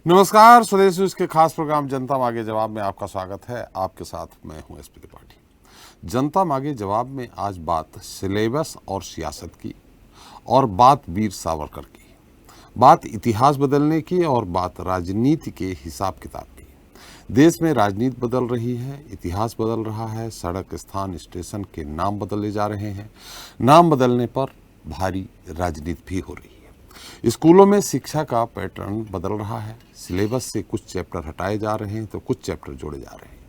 नमस्कार, स्वदेश न्यूज के खास प्रोग्राम जनता मांगे जवाब में आपका स्वागत है। आपके साथ मैं हूं एसपी त्रिपाठी। जनता मांगे जवाब में आज बात सिलेबस और सियासत की, और बात वीर सावरकर की, बात इतिहास बदलने की, और बात राजनीति के हिसाब किताब की। देश में राजनीति बदल रही है, इतिहास बदल रहा है, सड़क, स्थान, स्टेशन के नाम बदले जा रहे हैं। नाम बदलने पर भारी राजनीति भी हो रही है। स्कूलों में शिक्षा का पैटर्न बदल रहा है। सिलेबस से कुछ चैप्टर हटाए जा रहे हैं तो कुछ चैप्टर जोड़े जा रहे हैं।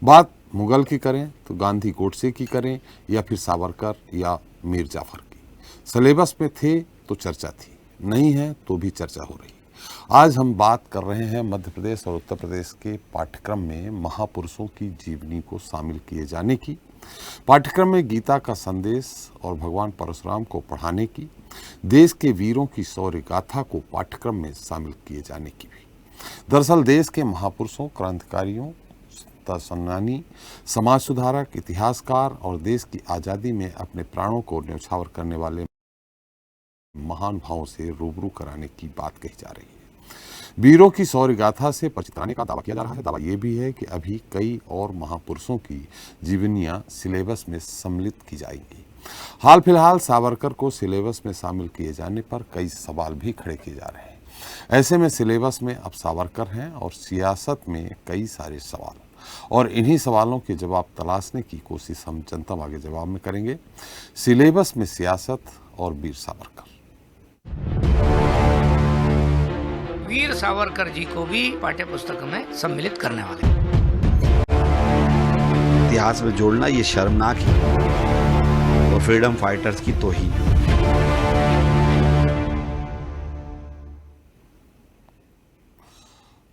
बात मुगल की करें तो गांधी गोडसे की करें, या फिर सावरकर या मीर जाफर की। सिलेबस में थे तो चर्चा थी, नहीं है तो भी चर्चा हो रही। आज हम बात कर रहे हैं मध्य प्रदेश और उत्तर प्रदेश के पाठ्यक्रम में महापुरुषों की जीवनी को शामिल किए जाने की, पाठ्यक्रम में गीता का संदेश और भगवान परशुराम को पढ़ाने की, देश के वीरों की शौर्य गाथा को पाठ्यक्रम में शामिल किए जाने की भी। दरअसल देश के महापुरुषों, क्रांतिकारियों, सेनानी, समाज सुधारक, इतिहासकार और देश की आज़ादी में अपने प्राणों को न्यौछावर करने वाले महान भावों से रूबरू कराने की बात कही जा रही है। वीरों की शौर्य गाथा से परिचित कराने का दावा किया जा रहा है। दावा यह भी है कि अभी कई और महापुरुषों की जीवनियां सिलेबस में सम्मिलित की जाएंगी। हाल फिलहाल सावरकर को सिलेबस में शामिल किए जाने पर कई सवाल भी खड़े किए जा रहे हैं। ऐसे में सिलेबस में अब सावरकर हैं और सियासत में कई सारे सवाल, और इन्हीं सवालों के जवाब तलाशने की कोशिश हम जनता मांगे जवाब में करेंगे। सिलेबस में सियासत और वीर सावरकर। वीर सावरकर जी को भी पाठ्य पुस्तक में सम्मिलित करने वाले। इतिहास में जोड़ना ये शर्मनाक है और फ्रीडम फाइटर्स की तौहीन।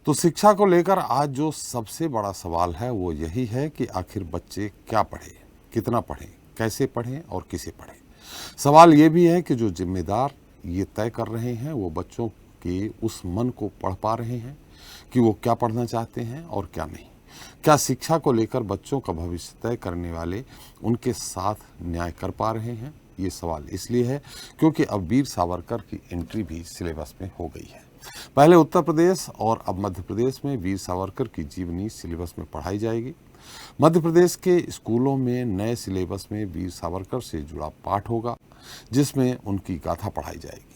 तो शिक्षा को लेकर आज जो सबसे बड़ा सवाल है वो यही है कि आखिर बच्चे क्या पढ़ें, कितना पढ़ें, कैसे पढ़ें और किसे पढ़ें। सवाल ये भी है कि जो जिम्मेदार ये तय कर रहे हैं वो बच्चों के उस मन को पढ़ पा रहे हैं कि वो क्या पढ़ना चाहते हैं और क्या नहीं। क्या शिक्षा को लेकर बच्चों का भविष्य तय करने वाले उनके साथ न्याय कर पा रहे हैं? ये सवाल इसलिए है क्योंकि अब वीर सावरकर की एंट्री भी सिलेबस में हो गई है। पहले उत्तर प्रदेश और अब मध्य प्रदेश में वीर सावरकर की जीवनी सिलेबस में पढ़ाई जाएगी। मध्य प्रदेश के स्कूलों में नए सिलेबस में वीर सावरकर से जुड़ा पाठ होगा, जिसमें उनकी गाथा पढ़ाई जाएगी।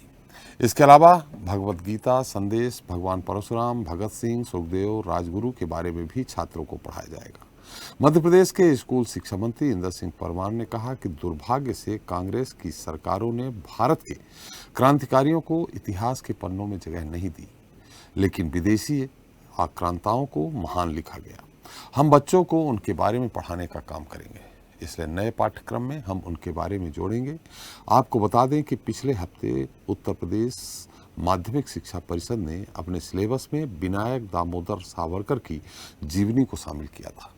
इसके अलावा भगवत गीता, संदेश, भगवान परशुराम, भगत सिंह, सुखदेव, राजगुरु के बारे में भी छात्रों को पढ़ाया जाएगा। मध्य प्रदेश के स्कूल शिक्षा मंत्री इंदर सिंह परमार ने कहा कि दुर्भाग्य से कांग्रेस की सरकारों ने भारत के क्रांतिकारियों को इतिहास के पन्नों में जगह नहीं दी, लेकिन विदेशी आक्रांताओं को महान लिखा गया। हम बच्चों को उनके बारे में पढ़ाने का काम करेंगे, इसलिए नए पाठ्यक्रम में हम उनके बारे में जोड़ेंगे। आपको बता दें कि पिछले हफ्ते उत्तर प्रदेश माध्यमिक शिक्षा परिषद ने अपने सिलेबस में विनायक दामोदर सावरकर की जीवनी को शामिल किया था।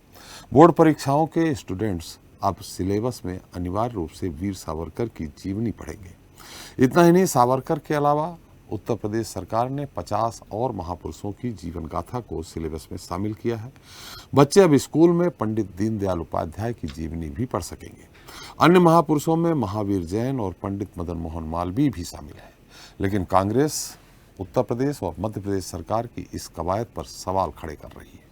बोर्ड परीक्षाओं के स्टूडेंट्स अब सिलेबस में अनिवार्य रूप से वीर सावरकर की जीवनी पढ़ेंगे। इतना ही नहीं, सावरकर के अलावा उत्तर प्रदेश सरकार ने 50 और महापुरुषों की जीवन गाथा को सिलेबस में शामिल किया है। बच्चे अब स्कूल में पंडित दीनदयाल उपाध्याय की जीवनी भी पढ़ सकेंगे। अन्य महापुरुषों में महावीर जैन और पंडित मदन मोहन मालवीय भी शामिल है। लेकिन कांग्रेस उत्तर प्रदेश और मध्य प्रदेश सरकार की इस कवायद पर सवाल खड़े कर रही है।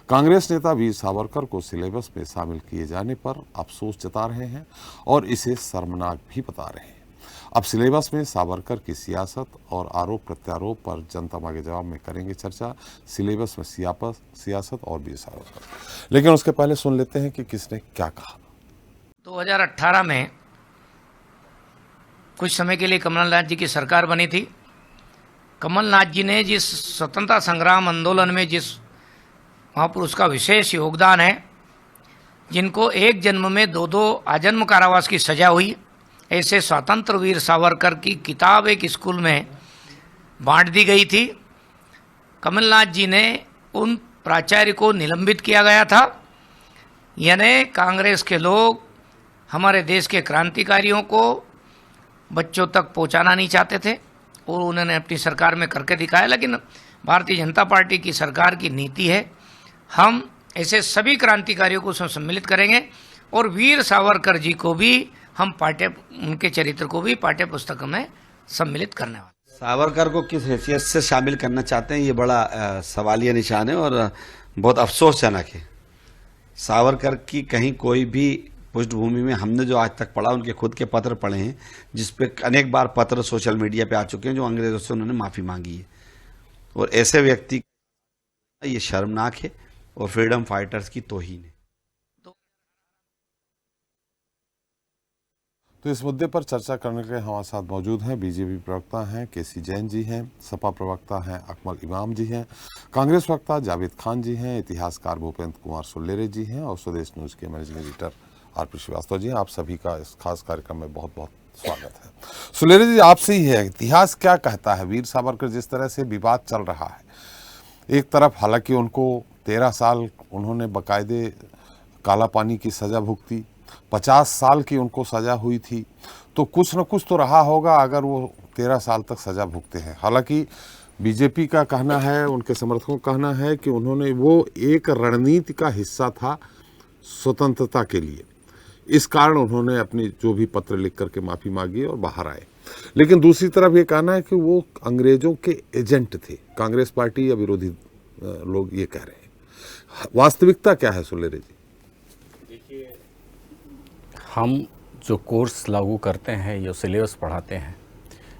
कांग्रेस नेता वीर सावरकर को सिलेबस में शामिल किए जाने पर अफसोस जता रहे हैं और इसे शर्मनाक भी बता रहे हैं। अब सिलेबस में सावरकर की सियासत और आरोप प्रत्यारोप पर जनता मांगे जवाब में करेंगे चर्चा। सिलेबस में सियासत और वीर सावरकर। लेकिन उसके पहले सुन लेते हैं कि किसने क्या कहा। 2018 में कुछ समय के लिए कमलनाथ जी की सरकार बनी थी। कमलनाथ जी ने जिस स्वतंत्रता संग्राम आंदोलन में जिस महापुरुष का विशेष योगदान है, जिनको एक जन्म में 2 आजन्म कारावास की सजा हुई, ऐसे स्वतंत्र वीर सावरकर की किताब एक स्कूल में बांट दी गई थी। कमलनाथ जी ने उन प्राचार्य को निलंबित किया गया था। यानी कांग्रेस के लोग हमारे देश के क्रांतिकारियों को बच्चों तक पहुंचाना नहीं चाहते थे और उन्होंने अपनी सरकार में करके दिखाया। लेकिन भारतीय जनता पार्टी की सरकार की नीति है, हम ऐसे सभी क्रांतिकारियों को सम्मिलित करेंगे और वीर सावरकर जी को भी हम उनके चरित्र को भी पाठ्य पुस्तक में सम्मिलित करने वाले। सावरकर को किस हैसियत से शामिल करना चाहते हैं, ये बड़ा सवालिया निशान है और बहुत अफसोसजनक है। सावरकर की कहीं कोई भी पृष्ठभूमि में हमने जो आज तक पढ़ा, उनके खुद के पत्र पढ़े हैं, जिसपे अनेक बार पत्र सोशल मीडिया पे आ चुके हैं जो अंग्रेजों से उन्होंने माफ़ी मांगी है। और ऐसे व्यक्ति ये शर्मनाक है और फ्रीडम फाइटर्स की तौहीन है। तो इस मुद्दे पर चर्चा करने के लिए हमारे साथ मौजूद हैं बीजेपी प्रवक्ता हैं केसी जैन जी हैं, सपा प्रवक्ता हैं अकमल इमाम जी हैं, कांग्रेस प्रवक्ता जावेद खान जी हैं, इतिहासकार भूपेंद्र कुमार सुल्लेरे जी हैं और स्वदेश न्यूज़ के managing editor RP Srivastava ji हैं। आप सभी का इस खास कार्यक्रम में बहुत बहुत स्वागत है। सुल्लेरे जी, आपसे ही है, इतिहास क्या कहता है? वीर सावरकर जिस तरह से विवाद चल रहा है, एक तरफ हालांकि उनको 13 साल उन्होंने बाकायदे काला पानी की सज़ा भुगती, 50 साल की उनको सज़ा हुई थी, तो कुछ न कुछ तो रहा होगा अगर वो 13 साल तक सज़ा भुगते हैं। हालांकि बीजेपी का कहना है, उनके समर्थकों का कहना है कि उन्होंने वो एक रणनीति का हिस्सा था स्वतंत्रता के लिए, इस कारण उन्होंने अपनी जो भी पत्र लिख करके माफ़ी मांगी और बाहर आए। लेकिन दूसरी तरफ ये कहना है कि वो अंग्रेजों के एजेंट थे, कांग्रेस पार्टी या विरोधी लोग ये कह रहे हैं। वास्तविकता क्या है सुल्लेरे जी? हम जो कोर्स लागू करते हैं या सिलेबस पढ़ाते हैं,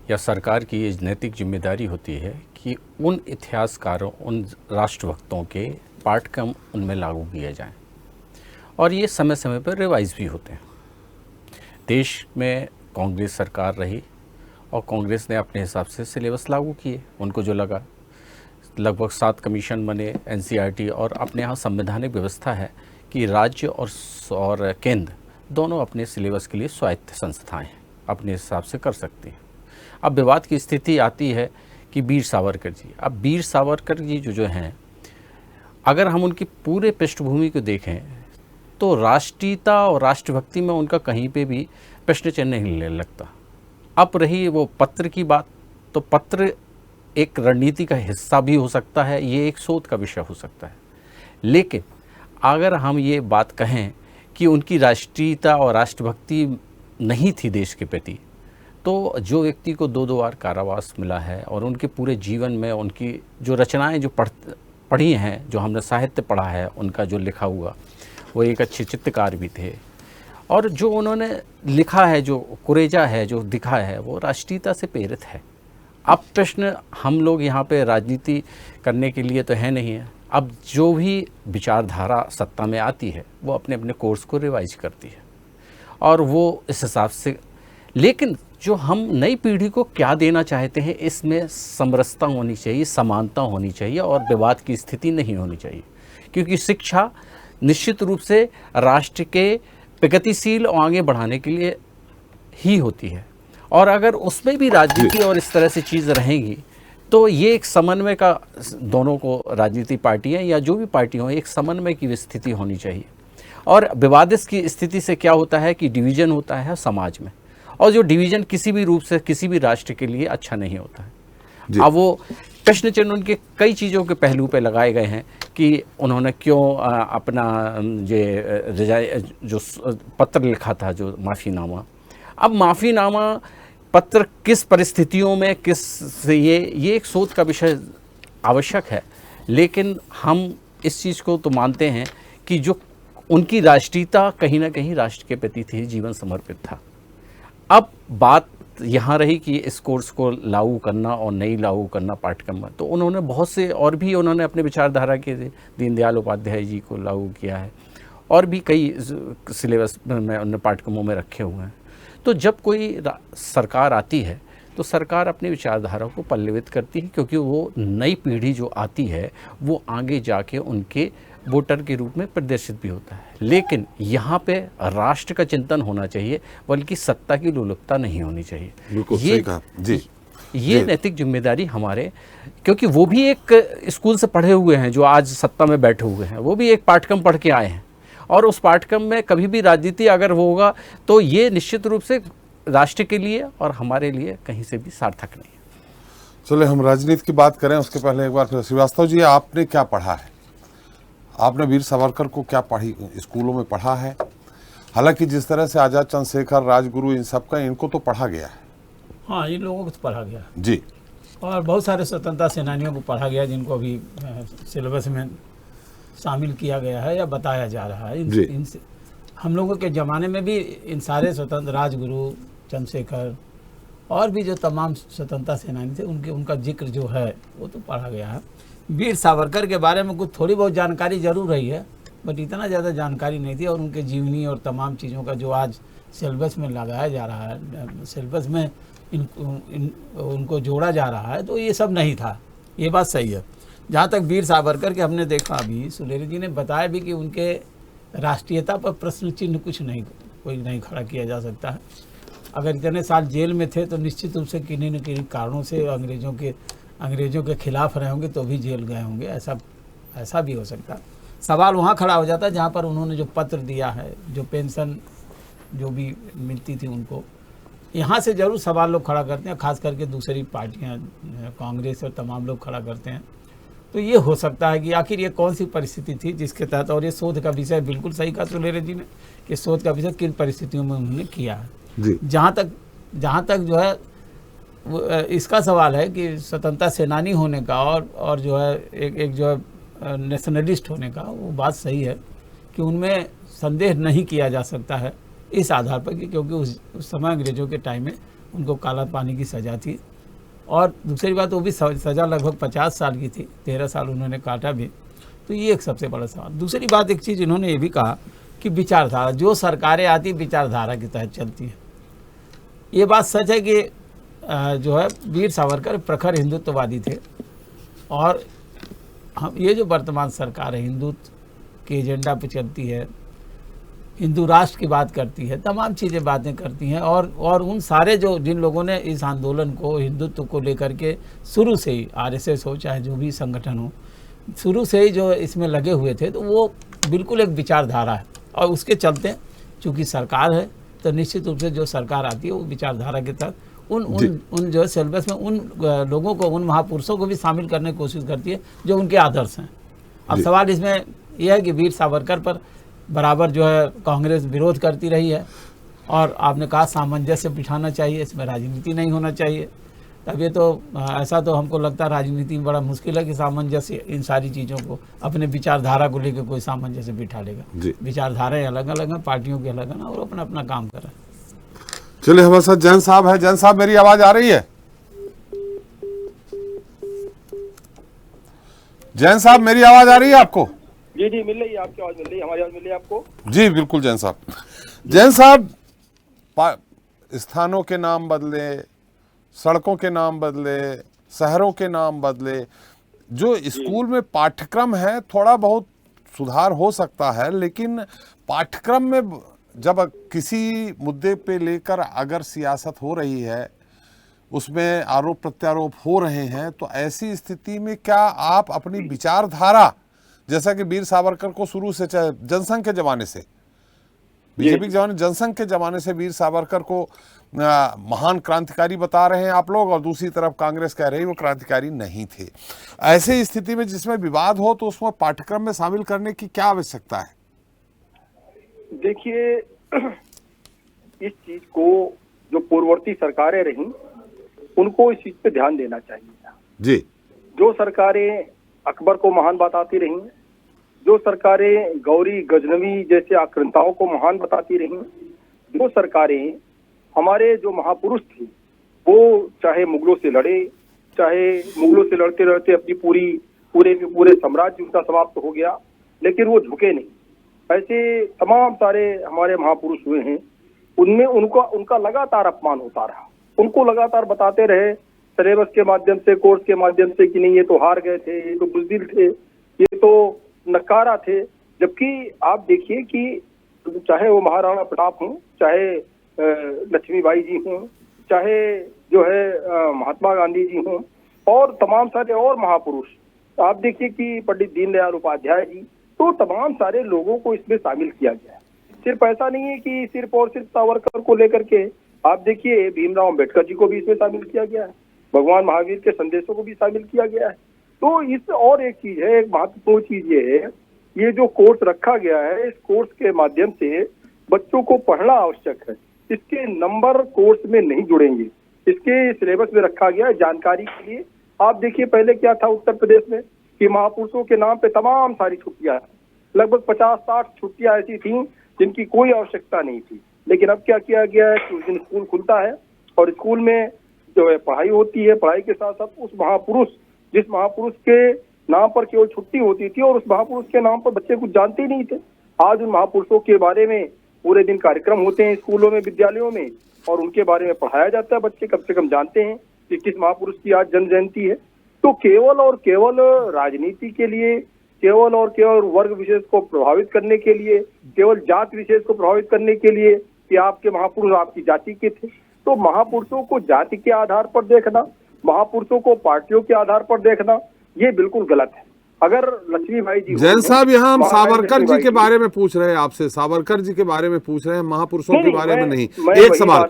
या सरकार की ये नैतिक जिम्मेदारी होती है कि उन इतिहासकारों, उन राष्ट्रभक्तों के पाठ्यक्रम उनमें लागू किए जाएं, और ये समय समय पर रिवाइज भी होते हैं। देश में कांग्रेस सरकार रही और कांग्रेस ने अपने हिसाब से सिलेबस लागू किए, उनको जो लगा। लगभग 7 कमीशन बने, एनसीईआरटी, और अपने यहाँ संवैधानिक व्यवस्था है कि राज्य और केंद्र दोनों अपने सिलेबस के लिए स्वायत्त संस्थाएं अपने हिसाब से कर सकती हैं। अब विवाद की स्थिति आती है कि वीर सावरकर जी, अब वीर सावरकर जी जो हैं, अगर हम उनकी पूरे पृष्ठभूमि को देखें तो राष्ट्रीयता और राष्ट्रभक्ति में उनका कहीं पे भी प्रश्न चिन्ह नहीं लेने लगता। अब रही वो पत्र की बात, तो पत्र एक रणनीति का हिस्सा भी हो सकता है, ये एक शोध का विषय हो सकता है। लेकिन अगर हम ये बात कहें कि उनकी राष्ट्रीयता और राष्ट्रभक्ति नहीं थी देश के प्रति, तो जो व्यक्ति को 2 बार कारावास मिला है और उनके पूरे जीवन में उनकी जो रचनाएं जो पढ़ी हैं, जो हमने साहित्य पढ़ा है, उनका जो लिखा हुआ, वो एक अच्छे चित्रकार भी थे, और जो उन्होंने लिखा है, जो कुरेजा है, जो दिखा है, वो राष्ट्रीयता से प्रेरित है। अब प्रश्न, हम लोग यहाँ पे राजनीति करने के लिए तो है नहीं है। अब जो भी विचारधारा सत्ता में आती है वो अपने अपने कोर्स को रिवाइज करती है और वो इस हिसाब से, लेकिन जो हम नई पीढ़ी को क्या देना चाहते हैं, इसमें समरसता होनी चाहिए, समानता होनी चाहिए और विवाद की स्थिति नहीं होनी चाहिए। क्योंकि शिक्षा निश्चित रूप से राष्ट्र के प्रगतिशील और आगे बढ़ाने के लिए ही होती है, और अगर उसमें भी राजनीति और इस तरह से चीज़ रहेंगी तो ये एक समन्वय का, दोनों को, राजनीतिक पार्टियां या जो भी पार्टी हो, एक समन्वय की स्थिति होनी चाहिए। और विवादित की स्थिति से क्या होता है कि डिवीज़न होता है समाज में, और जो डिवीज़न किसी भी रूप से किसी भी राष्ट्र के लिए अच्छा नहीं होता है। अब वो प्रश्न चिन्ह उनके कई चीज़ों के पहलू पे लगाए गए हैं कि उन्होंने क्यों अपना जो पत्र लिखा था, जो माफ़ीनामा, अब माफ़ीनामा पत्र किस परिस्थितियों में, किस से, ये एक शोध का विषय आवश्यक है। लेकिन हम इस चीज़ को तो मानते हैं कि जो उनकी राष्ट्रीयता कहीं ना कहीं राष्ट्र के प्रति थी, जीवन समर्पित था। अब बात यहाँ रही कि इस कोर्स को लागू करना और नहीं लागू करना पाठ्यक्रम में, तो उन्होंने बहुत से और भी उन्होंने अपने विचारधारा के, दीनदयाल उपाध्याय जी को लागू किया है, और भी कई सिलेबस में उन्होंने पाठ्यक्रमों में रखे हुए हैं। तो जब कोई सरकार आती है तो सरकार अपनी विचारधारा को पल्लवित करती है, क्योंकि वो नई पीढ़ी जो आती है वो आगे जाके उनके वोटर के रूप में प्रदर्शित भी होता है। लेकिन यहाँ पे राष्ट्र का चिंतन होना चाहिए, बल्कि सत्ता की लोलुपता नहीं होनी चाहिए। बिल्कुल सही कहा जी। ये नैतिक जिम्मेदारी हमारे, क्योंकि वो भी एक स्कूल से पढ़े हुए हैं, जो आज सत्ता में बैठे हुए हैं, वो भी एक पाठ्यक्रम पढ़ के आए हैं, और उस पाठ्यक्रम में कभी भी राजनीति अगर होगा तो ये निश्चित रूप से राष्ट्र के लिए और हमारे लिए कहीं से भी सार्थक नहीं है। चलिए हम राजनीति की बात करें, उसके पहले एक बार फिर श्रीवास्तव जी, आपने क्या पढ़ा है? आपने वीर सावरकर को क्या स्कूलों में पढ़ा है? हालांकि जिस तरह से आज़ाद चंद्रशेखर, राजगुरु, इन सब का, इनको तो पढ़ा गया है। हाँ, इन लोगों को तो पढ़ा गया जी, और बहुत सारे स्वतंत्रता सेनानियों को पढ़ा गया जिनको अभी सिलेबस में शामिल किया गया है या बताया जा रहा है। इनसे हम लोगों के ज़माने में भी इन सारे स्वतंत्र राजगुरु, चंद्रशेखर और भी जो तमाम स्वतंत्रता सेनानी थे उनका जिक्र जो है वो तो पढ़ा गया है। वीर सावरकर के बारे में कुछ थोड़ी बहुत जानकारी जरूर रही है, बट इतना ज़्यादा जानकारी नहीं थी। और उनके जीवनी और तमाम चीज़ों का जो आज सिलेबस में लगाया जा रहा है, सिलेबस में उनको जोड़ा जा रहा है, तो ये सब नहीं था। ये बात सही है। जहाँ तक वीर सावरकर के हमने देखा, अभी सुलेरी जी ने बताया भी कि उनके राष्ट्रीयता पर प्रश्न चिन्ह कोई नहीं खड़ा किया जा सकता है। अगर इतने साल जेल में थे तो निश्चित रूप से किन्हीं न किन्हीं कारणों से अंग्रेज़ों के खिलाफ रहे होंगे तो भी जेल गए होंगे, ऐसा भी हो सकता है। सवाल वहाँ खड़ा हो जाता है जहाँ पर उन्होंने जो पत्र दिया है, जो पेंशन जो भी मिलती थी उनको, यहाँ से ज़रूर सवाल लोग खड़ा करते हैं, खास करके दूसरी पार्टियाँ, कांग्रेस और तमाम लोग खड़ा करते हैं। तो ये हो सकता है कि आखिर ये कौन सी परिस्थिति थी जिसके तहत, और ये शोध का विषय बिल्कुल सही कहा सुलेरी जी ने कि शोध का विषय किन परिस्थितियों में उन्होंने किया है। जहाँ तक जो है इसका सवाल है कि स्वतंत्रता सेनानी होने का और जो है एक जो है नेशनलिस्ट होने का, वो बात सही है कि उनमें संदेह नहीं किया जा सकता है इस आधार पर कि क्योंकि उस समय अंग्रेज़ों के टाइम में उनको काला पानी की सज़ा थी। और दूसरी बात, वो भी सज़ा लगभग 50 साल की थी, 13 साल उन्होंने काटा भी। तो ये एक सबसे बड़ा सवाल। दूसरी बात, एक चीज़ इन्होंने ये भी कहा कि विचारधारा, जो सरकारें आती विचारधारा के तहत चलती हैं। ये बात सच है कि जो है वीर सावरकर प्रखर हिंदुत्ववादी थे, और हम ये जो वर्तमान सरकार है हिंदुत्व के एजेंडा पे चलती है, हिंदू राष्ट्र की बात करती है, तमाम चीज़ें बातें करती हैं। और उन सारे जिन लोगों ने इस आंदोलन को, हिंदुत्व को लेकर के शुरू से ही, आरएसएस हो चाहे जो भी संगठन हो, शुरू से ही जो इसमें लगे हुए थे, तो वो बिल्कुल एक विचारधारा है। और उसके चलते चूँकि सरकार है तो निश्चित रूप से जो सरकार आती है वो विचारधारा के तहत उन जो सिलेबस में उन लोगों को, उन महापुरुषों को भी शामिल करने की कोशिश करती है जो उनके आदर्श हैं। अब सवाल इसमें यह है कि वीर सावरकर पर बराबर जो है कांग्रेस विरोध करती रही है, और आपने कहा सामंजस्य बिठाना चाहिए, इसमें राजनीति नहीं होना चाहिए। तब ये तो ऐसा तो हमको लगता है राजनीति में बड़ा मुश्किल है कि सामंजस्य, इन सारी चीज़ों को, अपने विचारधारा को लेकर कोई सामंजस्य बिठा लेगा। विचारधाराएं अलग अलग हैं, पार्टियों की अलग है, और अपना अपना काम कर रहे हैं। चलिए, हमारे साथ जैन साहब है। जैन साहब, मेरी आवाज आ रही है? जैन साहब, मेरी आवाज आ रही है आपको? जी जी, मिल रही है, आपकी आवाज मिल रही है, हमारी आवाज मिल रही है आपको? जी बिल्कुल। जैन साहब, स्थानों के नाम बदले, सड़कों के नाम बदले, शहरों के नाम बदले, जो स्कूल में पाठ्यक्रम है थोड़ा बहुत सुधार हो सकता है, लेकिन पाठ्यक्रम में जब किसी मुद्दे पे लेकर अगर सियासत हो रही है, उसमें आरोप प्रत्यारोप हो रहे हैं, तो ऐसी स्थिति में क्या आप अपनी विचारधारा, जैसा कि वीर सावरकर को शुरू से, चाहे जनसंघ के जमाने से, बीजेपी के जमाने, जनसंघ के जमाने से वीर सावरकर को महान क्रांतिकारी बता रहे हैं आप लोग, और दूसरी तरफ कांग्रेस कह रही है वो क्रांतिकारी नहीं थे। ऐसी स्थिति में जिसमें विवाद हो तो उसमें पाठ्यक्रम में शामिल करने की क्या आवश्यकता है? देखिए, इस चीज को जो पूर्ववर्ती सरकारें रहीं उनको इस चीज पे ध्यान देना चाहिए जी। जो सरकारें अकबर को महान बताती रहीं, जो सरकारें गौरी गजनवी जैसे आक्रांताओं को महान बताती रहीं, जो सरकारें हमारे जो महापुरुष थे वो चाहे मुगलों से लड़े, चाहे मुगलों से लड़ते लड़ते अपनी पूरे साम्राज्य उनका समाप्त हो गया, लेकिन वो झुके नहीं। ऐसे तमाम सारे हमारे महापुरुष हुए हैं, उनमें उनका लगातार अपमान होता रहा। उनको लगातार बताते रहे सिलेबस के माध्यम से, कोर्स के माध्यम से कि नहीं ये तो हार गए थे, ये तो बुज़दिल थे, ये तो नकारा थे। जबकि आप देखिए कि चाहे वो महाराणा प्रताप हों, चाहे लक्ष्मीबाई जी हों, चाहे जो है महात्मा गांधी जी हों, और तमाम सारे और महापुरुष, आप देखिए कि पंडित दीनदयाल उपाध्याय जी, तो तमाम सारे लोगों को इसमें शामिल किया गया है। सिर्फ ऐसा नहीं है कि सिर्फ और सिर्फ सावरकर को लेकर के, आप देखिए भीमराव अम्बेडकर जी को भी इसमें शामिल किया गया है, भगवान महावीर के संदेशों को भी शामिल किया गया है। तो इस और एक चीज है, एक महत्वपूर्ण चीज ये है, ये जो कोर्स रखा गया है, इस कोर्स के माध्यम से बच्चों को पढ़ना आवश्यक है। इसके नंबर कोर्स में नहीं जुड़ेंगे, इसके सिलेबस में रखा गया है जानकारी के लिए आप देखिए पहले क्या था उत्तर प्रदेश में कि महापुरुषों के नाम पे तमाम सारी छुट्टियां, लगभग 50-60 छुट्टियां ऐसी थी जिनकी कोई आवश्यकता नहीं थी। लेकिन अब क्या किया गया है कि उस दिन स्कूल खुलता है और स्कूल में जो है पढ़ाई होती है, पढ़ाई के साथ साथ उस महापुरुष, जिस महापुरुष के नाम पर केवल छुट्टी होती थी और उस महापुरुष के नाम पर बच्चे कुछ जानते ही नहीं थे, आज उन महापुरुषों के बारे में पूरे दिन कार्यक्रम होते हैं स्कूलों में, विद्यालयों में, और उनके बारे में पढ़ाया जाता है। बच्चे कम से कम जानते हैं कि किस महापुरुष की आज जन्म जयंती है। तो केवल और केवल राजनीति के लिए, केवल और केवल वर्ग विशेष को प्रभावित करने के लिए, केवल जात विशेष को प्रभावित करने के लिए कि आपके महापुरुष आपकी जाति के थे, तो महापुरुषों को जाति के आधार पर देखना, महापुरुषों को पार्टियों के आधार पर देखना, ये बिल्कुल गलत है। अगर लक्ष्मीबाई जी, जैन साहब, यहाँ हम सावरकर जी के बारे में पूछ रहे हैं आपसे, सावरकर जी के बारे में पूछ रहे हैं, महापुरुषों के बारे में नहीं। एक सवाल,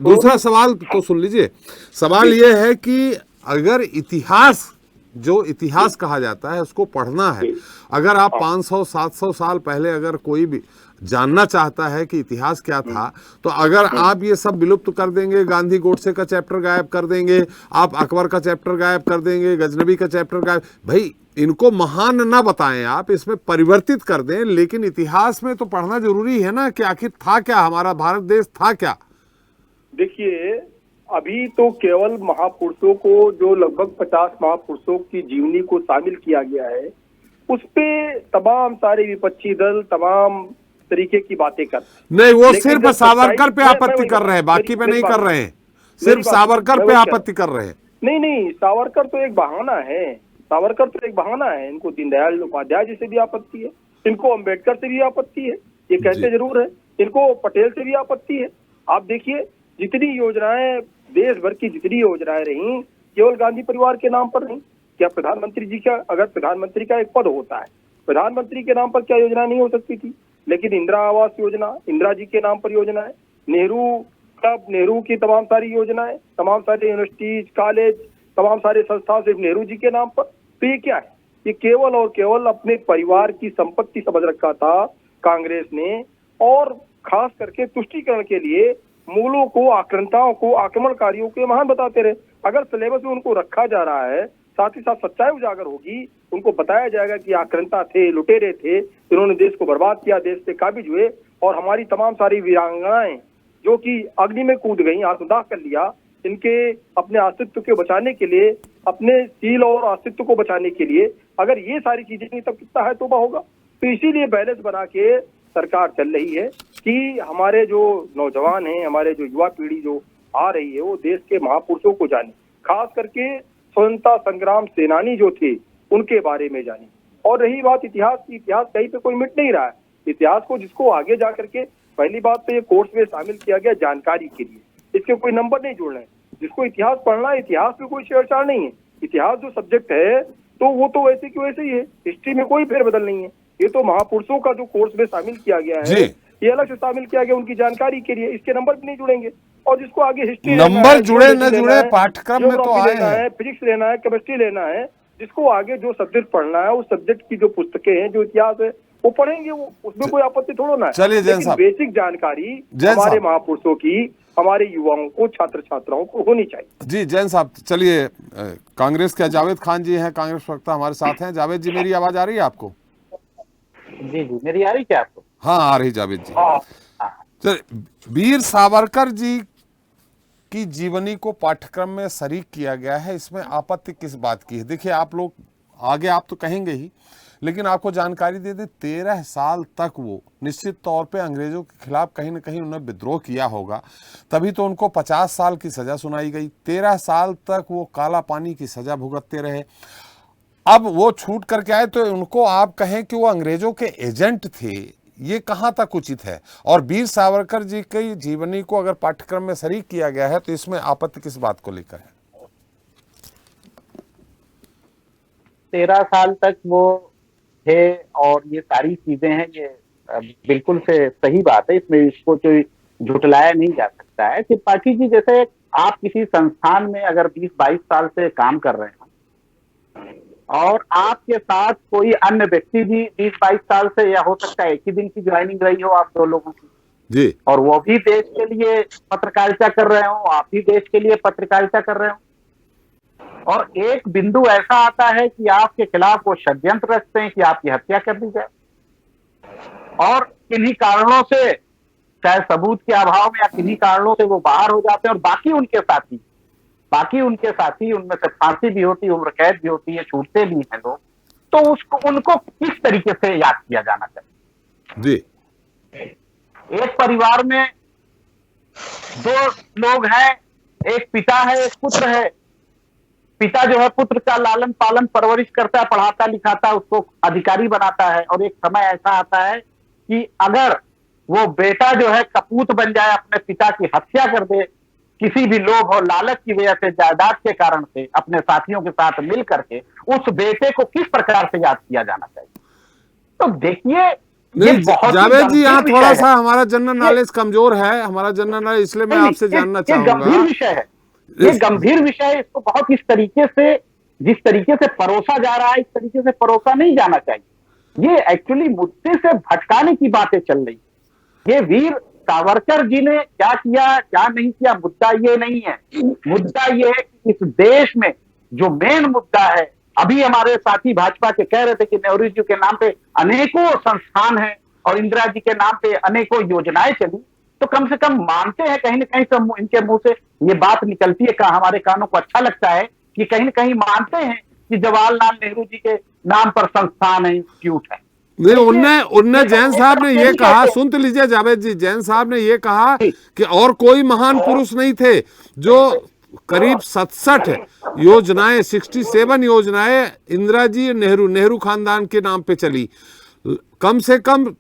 दूसरा सवाल तो सुन लीजिए। सवाल ये है कि अगर इतिहास, जो इतिहास कहा जाता है, उसको पढ़ना है, अगर आप 500-700 साल पहले अगर कोई भी जानना चाहता है कि इतिहास क्या था, तो अगर आप ये सब विलुप्त कर देंगे, गांधी गोडसे का चैप्टर गायब कर देंगे, आप अकबर का चैप्टर गायब कर देंगे, गजनबी का चैप्टर गायब, भाई इनको महान ना बताएं आप, इसमें परिवर्तित कर दें, लेकिन इतिहास में तो पढ़ना जरूरी है ना कि आखिर था क्या, हमारा भारत देश था क्या। देखिए, अभी तो केवल महापुरुषों को, जो लगभग 50 महापुरुषों की जीवनी को शामिल किया गया है, उस पे तमाम सारे विपक्षी दल तमाम तरीके की बातें कर, नहीं, वो सिर्फ सावरकर पे आपत्ति कर रहे हैं, बाकी पे नहीं कर रहे हैं, सिर्फ सावरकर पे आपत्ति कर रहे हैं। नहीं, सावरकर तो एक बहाना है, सावरकर तो एक बहाना है। इनको दीनदयाल उपाध्याय जी से भी आपत्ति है, इनको अंबेडकर से भी आपत्ति है, ये कहते जरूर है, इनको पटेल से भी आपत्ति है। आप देखिए जितनी योजनाएं, देश भर की जितनी योजनाएं रही, केवल गांधी परिवार के नाम पर नहीं। क्या प्रधानमंत्री जी का, अगर प्रधानमंत्री का एक पद होता है, प्रधानमंत्री के नाम पर क्या योजना नहीं हो सकती थी? लेकिन इंदिरा आवास योजना, इंदिरा जी के नाम पर योजना है, नेहरू क्लब, नेहरू की तमाम सारी योजनाएं, तमाम सारे यूनिवर्सिटीज, कॉलेज, तमाम सारे संस्थान सिर्फ नेहरू जी के नाम पर। तो ये क्या है? ये केवल और केवल अपने परिवार की संपत्ति समझ रखा था कांग्रेस ने, और खास करके तुष्टीकरण के लिए मूलों को, आक्रांताओं को, आक्रमणकारियों को महान बताते रहे। अगर सिलेबस में उनको रखा जा रहा है, साथ ही साथ सच्चाई उजागर होगी, उनको बताया जाएगा कि आक्रांता थे, लुटेरे थे, इन्होंने देश को बर्बाद किया, देश से काबिज हुए, और हमारी तमाम सारी वीरांगनाएं जो कि अग्नि में कूद गई, आत्मदाह कर लिया, इनके अपने अस्तित्व को बचाने के लिए, अपने सील और अस्तित्व को बचाने के लिए, अगर ये सारी चीजें नहीं, तब कितना है तौबा होगा। तो इसीलिए बैलेंस बना के सरकार चल रही है कि हमारे जो नौजवान हैं, हमारे जो युवा पीढ़ी जो आ रही है, वो देश के महापुरुषों को जाने, खास करके स्वतंत्रता संग्राम सेनानी जो थे उनके बारे में जाने। और रही बात इतिहास की, इतिहास कहीं पे कोई मिट नहीं रहा है। इतिहास को जिसको आगे जा करके, पहली बात तो ये कोर्स में शामिल किया गया जानकारी के लिए, इसके कोई नंबर नहीं जोड़ना है। जिसको इतिहास पढ़ना है, इतिहास में कोई छेड़छाड़ नहीं है। इतिहास जो सब्जेक्ट है तो वो तो वैसे की वैसे ही है, हिस्ट्री में कोई फेरबदल नहीं है। ये तो महापुरुषों का जो कोर्स में शामिल किया गया है, ये अलग से शामिल किया गया उनकी जानकारी के लिए, इसके नंबर भी नहीं जुड़ेंगे। और जिसको आगे हिस्ट्री नंबर जुड़े न जुड़े पाठ्यक्रम में तो आए हैं, फिजिक्स लेना है, केमिस्ट्री लेना है, जिसको आगे जो सब्जेक्ट पढ़ना है, उस सब्जेक्ट की जो पुस्तकें हैं, जो इतिहास है, वो पढ़ेंगे, वो उसमें कोई आपत्ति थोड़ा ना है। चलिए जैन साहब, बेसिक जानकारी हमारे महापुरुषों की हमारे युवाओं को, छात्र छात्राओं को होनी चाहिए। जी जैन साहब, चलिए कांग्रेस के जावेद खान जी हैं, कांग्रेस प्रवक्ता हमारे साथ हैं। जावेद जी, मेरी आवाज आ रही है आपको? जी जी, मेरी आ रही क्या आपको? हाँ आ रही जावेद जी। चलिए, वीर सावरकर जी की जीवनी को पाठ्यक्रम में शरीक किया गया है, इसमें आपत्ति किस बात की है? देखिए आप लोग आगे आप तो कहेंगे ही, लेकिन आपको जानकारी दे दें, 13 साल तक वो निश्चित तौर पे अंग्रेजों के खिलाफ कहीं ना कहीं उन्होंने विद्रोह किया होगा, तभी तो उनको 50 साल की सजा सुनाई गई। 13 साल तक वो काला पानी की सजा भुगतते रहे। अब वो छूट करके आए तो उनको आप कहें कि वो अंग्रेजों के एजेंट थे, ये कहाँ तक उचित है? और वीर सावरकर जी की जीवनी को अगर पाठ्यक्रम में शरीक किया गया है तो इसमें आपत्ति किस बात को लेकर है? 13 साल तक वो थे और ये सारी चीजें हैं, ये बिल्कुल से सही बात है, इसमें इसको कोई झुटलाया नहीं जा सकता है। त्रिपाठी जी, जैसे आप किसी संस्थान में अगर 20-22 साल से काम कर रहे हैं और आपके साथ कोई अन्य व्यक्ति भी 20-22 साल से, या हो सकता है एक ही दिन की ज्वाइनिंग रही हो आप दो लोगों की जी, और वो भी देश के लिए पत्रकारिता कर रहे हो, आप भी देश के लिए पत्रकारिता कर रहे हो, और एक बिंदु ऐसा आता है कि आपके खिलाफ वो षड्यंत्र रचते हैं कि आपकी हत्या कर दी जाए, और किन्हीं कारणों से, चाहे सबूत के अभाव में या किन्हीं कारणों से वो बाहर हो जाते हैं, और बाकी उनके साथी उनमें से फांसी भी होती है, उम्र कैद भी होती है, छूटते भी हैं लोग, तो उनको किस तरीके से याद किया जाना चाहिए जी। एक परिवार में 2 लोग हैं, एक पिता है, एक पुत्र है। पिता जो है पुत्र का लालन पालन परवरिश करता है, पढ़ाता लिखाता, उसको अधिकारी बनाता है, और एक समय ऐसा आता है कि अगर वो बेटा जो है कपूत बन जाए, अपने पिता की हत्या कर दे, किसी भी लोभ और लालच की वजह से, जायदाद के कारण से, अपने साथियों के साथ मिल करके उस बेटे को किस प्रकार से याद किया जाना चाहिए। तो देखिए, ये बहुत जावेद जी, यहाँ थोड़ा सा हमारा जनरल नॉलेज कमजोर है, हमारा जनरल नॉलेज, इसलिए मैं आपसे जानना चाहूंगा। गंभीर विषय है, ये गंभीर विषय है। इसको बहुत इस तरीके से, जिस तरीके से परोसा जा रहा है, इस तरीके से परोसा नहीं जाना चाहिए। ये एक्चुअली मुद्दे से भटकाने की बातें चल रही। ये वीर सावरकर जी ने क्या किया, क्या नहीं किया, मुद्दा ये नहीं है। मुद्दा ये है कि इस देश में जो मेन मुद्दा है, अभी हमारे साथी भाजपा के कह रहे थे कि नेहरू जी के नाम पे अनेकों संस्थान हैं और इंदिरा जी के नाम पे अनेकों योजनाएं चली, तो कम से कम मानते हैं, कहीं ना कहीं से इनके मुंह से ये बात निकलती है, हमारे कानों को अच्छा लगता है कि कहीं ना कहीं मानते हैं कि जवाहरलाल नेहरू जी के नाम पर संस्थान है, इंस्टीट्यूट है। नहीं, उनने जैन साहब ने ये कहा, सुन तो लीजिए जावेद जी, जैन साहब ने ये कहा कि और कोई महान पुरुष नहीं थे जो करीब 67 योजनाएं, 67 योजनाएं इंदिरा जी, नेहरू खानदान के नाम पे चली। कम से कम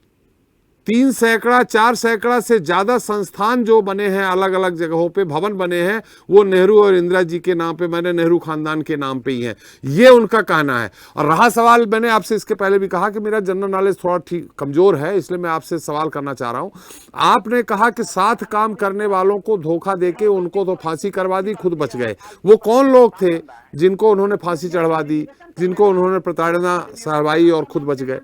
3 सैकड़ा 4 सैकड़ा से ज्यादा संस्थान जो बने हैं, अलग अलग जगहों पे भवन बने हैं, वो नेहरू और इंदिरा जी के नाम पे, मैंने नेहरू खानदान के नाम पे ही है, ये उनका कहना है। और रहा सवाल, मैंने आपसे इसके पहले भी कहा कि मेरा जनरल नॉलेज थोड़ा ठीक कमजोर है, इसलिए मैं आपसे सवाल करना चाह रहा हूं। आपने कहा कि साथ काम करने वालों को धोखा देके उनको तो फांसी करवा दी, खुद बच गए। वो कौन लोग थे जिनको उन्होंने फांसी चढ़वा दी, जिनको उन्होंने प्रताड़ना सहवाई और खुद बच गए?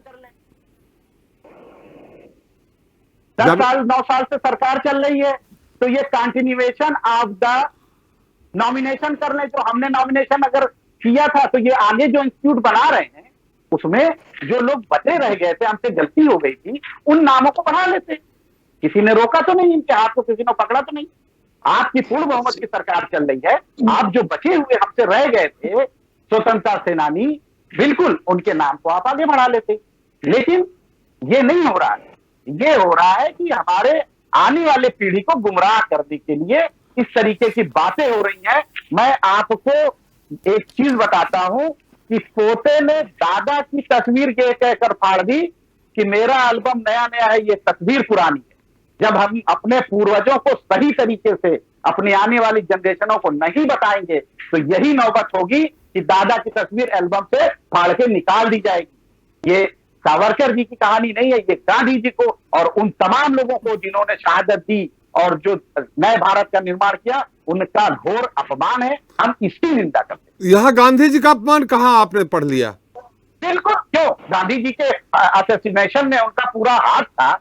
10 साल 9 साल से सरकार चल रही है, तो ये कंटिन्यूएशन ऑफ द नॉमिनेशन करने, जो हमने नॉमिनेशन अगर किया था, तो ये आगे जो इंस्टीट्यूट बना रहे हैं उसमें जो लोग बचे रह गए थे, हमसे गलती हो गई थी, उन नामों को बढ़ा लेते। किसी ने रोका तो नहीं, इनके हाथ को किसी ने पकड़ा तो नहीं। आपकी पूर्ण बहुमत की सरकार चल रही है, आप जो बचे हुए हमसे रह गए थे स्वतंत्रता सेनानी, बिल्कुल उनके नाम को आप आगे बढ़ा लेते। लेकिन ये नहीं हो रहा है। ये हो रहा है कि हमारे आने वाले पीढ़ी को गुमराह करने के लिए इस तरीके की बातें हो रही हैं। मैं आपको एक चीज बताता हूं कि पोते ने दादा की तस्वीर ये कहकर फाड़ दी कि मेरा एल्बम नया नया है, ये तस्वीर पुरानी है। जब हम अपने पूर्वजों को सही तरीके से अपनी आने वाली जनरेशनों को नहीं बताएंगे, तो यही नौबत होगी कि दादा की तस्वीर एल्बम से फाड़ के निकाल दी जाएगी। ये सावरकर जी की कहानी नहीं है, ये गांधी जी को और उन तमाम लोगों को जिन्होंने शहादत दी और जो नए भारत का निर्माण किया, उनका घोर अपमान है। हम इसकी निंदा करते हैं। यहाँ गांधी जी का अपमान कहाँ आपने पढ़ लिया? बिल्कुल, क्यों? गांधी जी के असैसिनेशन में उनका पूरा हाथ था।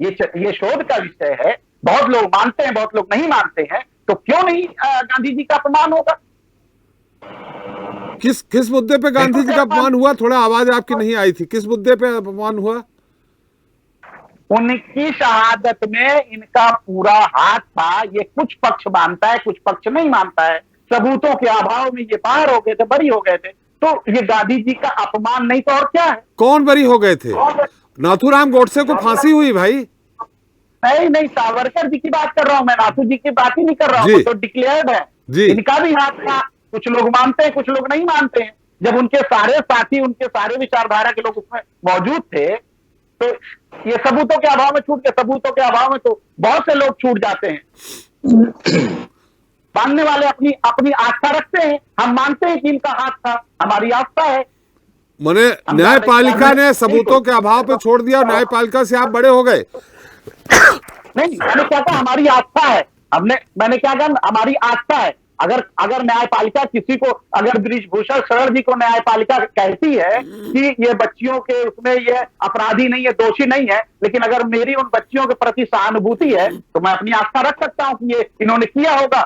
ये शोध का विषय है। बहुत लोग मानते हैं, बहुत लोग नहीं मानते हैं, तो क्यों नहीं गांधी जी का अपमान होगा? किस मुद्दे पे गांधी जी का अपमान हुआ? थोड़ा आवाज आपकी नहीं आई थी। किस मुद्दे पे अपमान हुआ? उनकी शहादत में इनका पूरा हाथ था। ये कुछ पक्ष मानता है, कुछ पक्ष नहीं मानता है। सबूतों के अभाव में ये बाहर हो गए थे, बरी हो गए थे। तो ये गांधी जी का अपमान नहीं तो और क्या है? कौन बरी हो गए थे? नाथूराम गोडसे को फांसी हुई भाई। नहीं, सावरकर जी की बात कर रहा हूं मैं, नाथू जी की बात ही नहीं कर रहा हूं। तो डिक्लेयर्ड है जी। इनका भी हाथ था। कुछ लोग मानते हैं, कुछ लोग नहीं मानते हैं। जब उनके सारे साथी, उनके सारे विचारधारा के लोग उसमें मौजूद थे, तो ये सबूतों के अभाव में छूट गए। सबूतों के अभाव में तो बहुत से लोग छूट जाते हैं। मानने वाले अपनी आस्था रखते हैं। हम मानते हैं कि इनका हाथ था, हमारी आस्था है। मैंने न्यायपालिका ने सबूतों के अभाव पे छोड़ दिया, न्यायपालिका से आप बड़े हो गए। नहीं, मैंने क्या कहा? हमारी आस्था है। मैंने क्या कहा? हमारी आस्था है। अगर न्यायपालिका किसी को, अगर बृजभूषण शरण जी को न्यायपालिका कहती है कि ये बच्चियों के उसमें ये अपराधी नहीं है, दोषी नहीं है, लेकिन अगर मेरी उन बच्चियों के प्रति सहानुभूति है, तो मैं अपनी आस्था रख सकता हूं कि ये इन्होंने किया होगा।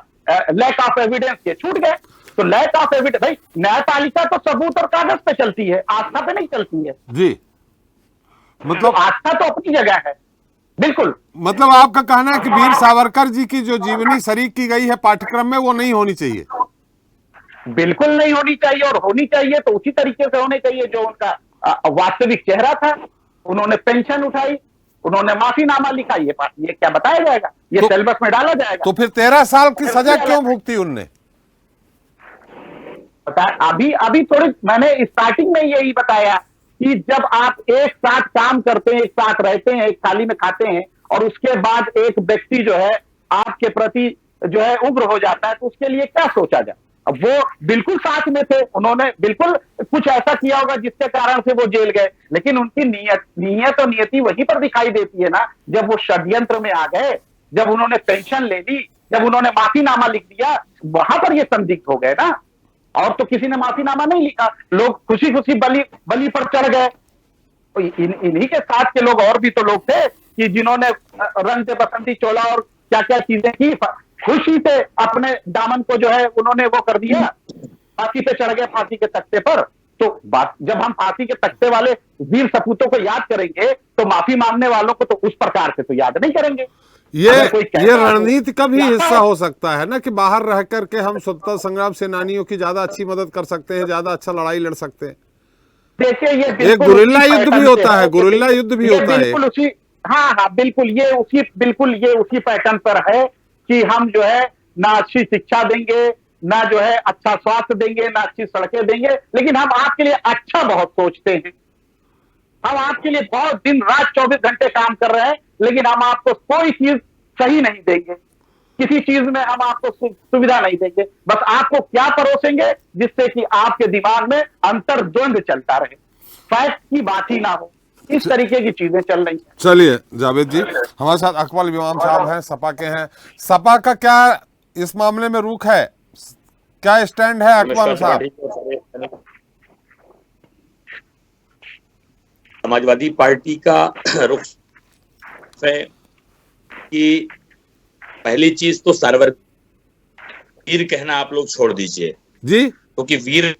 लैक ऑफ एविडेंस, ये छूट गए। तो लैक ऑफ एविडेंस, भाई न्यायपालिका तो सबूत और कागज पे चलती है, आस्था पे नहीं चलती है। जी, तो मतलब आस्था तो अपनी जगह है, बिल्कुल। मतलब आपका कहना है कि वीर सावरकर जी की जो जीवनी शरीक की गई है पाठ्यक्रम में, वो नहीं होनी चाहिए। बिल्कुल नहीं होनी चाहिए, और होनी चाहिए तो उसी तरीके से होनी चाहिए जो उनका वास्तविक चेहरा था। उन्होंने पेंशन उठाई, उन्होंने माफीनामा लिखा, ये क्या बताया जाएगा? ये तो, सिलेबस में डाला जाएगा? तो फिर 13 साल की सजा क्यों भुगती उनने? अभी थोड़ी मैंने स्टार्टिंग में यही बताया कि जब आप एक साथ काम करते हैं, एक साथ रहते हैं, एक थाली में खाते हैं, और उसके बाद एक व्यक्ति जो है आपके प्रति जो है उग्र हो जाता है, तो उसके लिए क्या सोचा जाए? अब वो बिल्कुल साथ में थे, उन्होंने बिल्कुल कुछ ऐसा किया होगा जिसके कारण से वो जेल गए, लेकिन उनकी नीयत और नियति वहीं पर दिखाई देती है ना, जब वो षड्यंत्र में आ गए, जब उन्होंने पेंशन ले ली, जब उन्होंने माफीनामा लिख दिया, वहां पर ये संदिग्ध हो गए ना। और तो किसी ने माफीनामा नहीं लिखा, लोग खुशी खुशी बलि पर चढ़ गए। तो इन्हीं के साथ के लोग और भी तो लोग थे कि जिन्होंने रंग से बसंती चोला और क्या क्या चीजें की, खुशी से अपने दामन को जो है उन्होंने वो कर दिया, फांसी पे चढ़ गए, फांसी के तख्ते पर। तो बात, जब हम फांसी के तख्ते वाले वीर सपूतों को याद करेंगे तो माफी मांगने वालों को तो उस प्रकार से तो याद नहीं करेंगे। ये रणनीति का भी हिस्सा हो सकता है ना कि बाहर रह करके हम स्वतंत्रता संग्राम सेनानियों की ज्यादा अच्छी मदद कर सकते हैं, ज्यादा अच्छा लड़ाई लड़ सकते हैं। देखिए, ये एक गुरिल्ला युद्ध भी होता है, गुरिल्ला युद्ध भी होता है। बिल्कुल उसी, हाँ बिल्कुल ये उसी पैटर्न पर है कि हम जो है ना अच्छी शिक्षा देंगे, ना जो है अच्छा स्वास्थ्य देंगे, ना अच्छी सड़कें देंगे, लेकिन हम आपके लिए अच्छा बहुत सोचते हैं, हम आपके लिए बहुत दिन रात 24 घंटे काम कर रहे हैं, लेकिन हम आपको कोई चीज सही नहीं देंगे, किसी चीज में हम आपको सुविधा नहीं देंगे, बस आपको क्या परोसेंगे जिससे कि आपके दिमाग में अंतर्द्वंद चलता रहे, फैक्ट की बात ही ना हो। इस तरीके की चीजें चल रही हैं। चलिए जावेद जी, हमारे साथ अकमल इमाम साहब हैं, सपा के हैं। सपा का क्या इस मामले में रुख है, क्या स्टैंड है अकमल साहब? समाजवादी पार्टी का रुख है कि पहली चीज तो वीर कहना आप लोग छोड़ दीजिए जी, क्योंकि वीर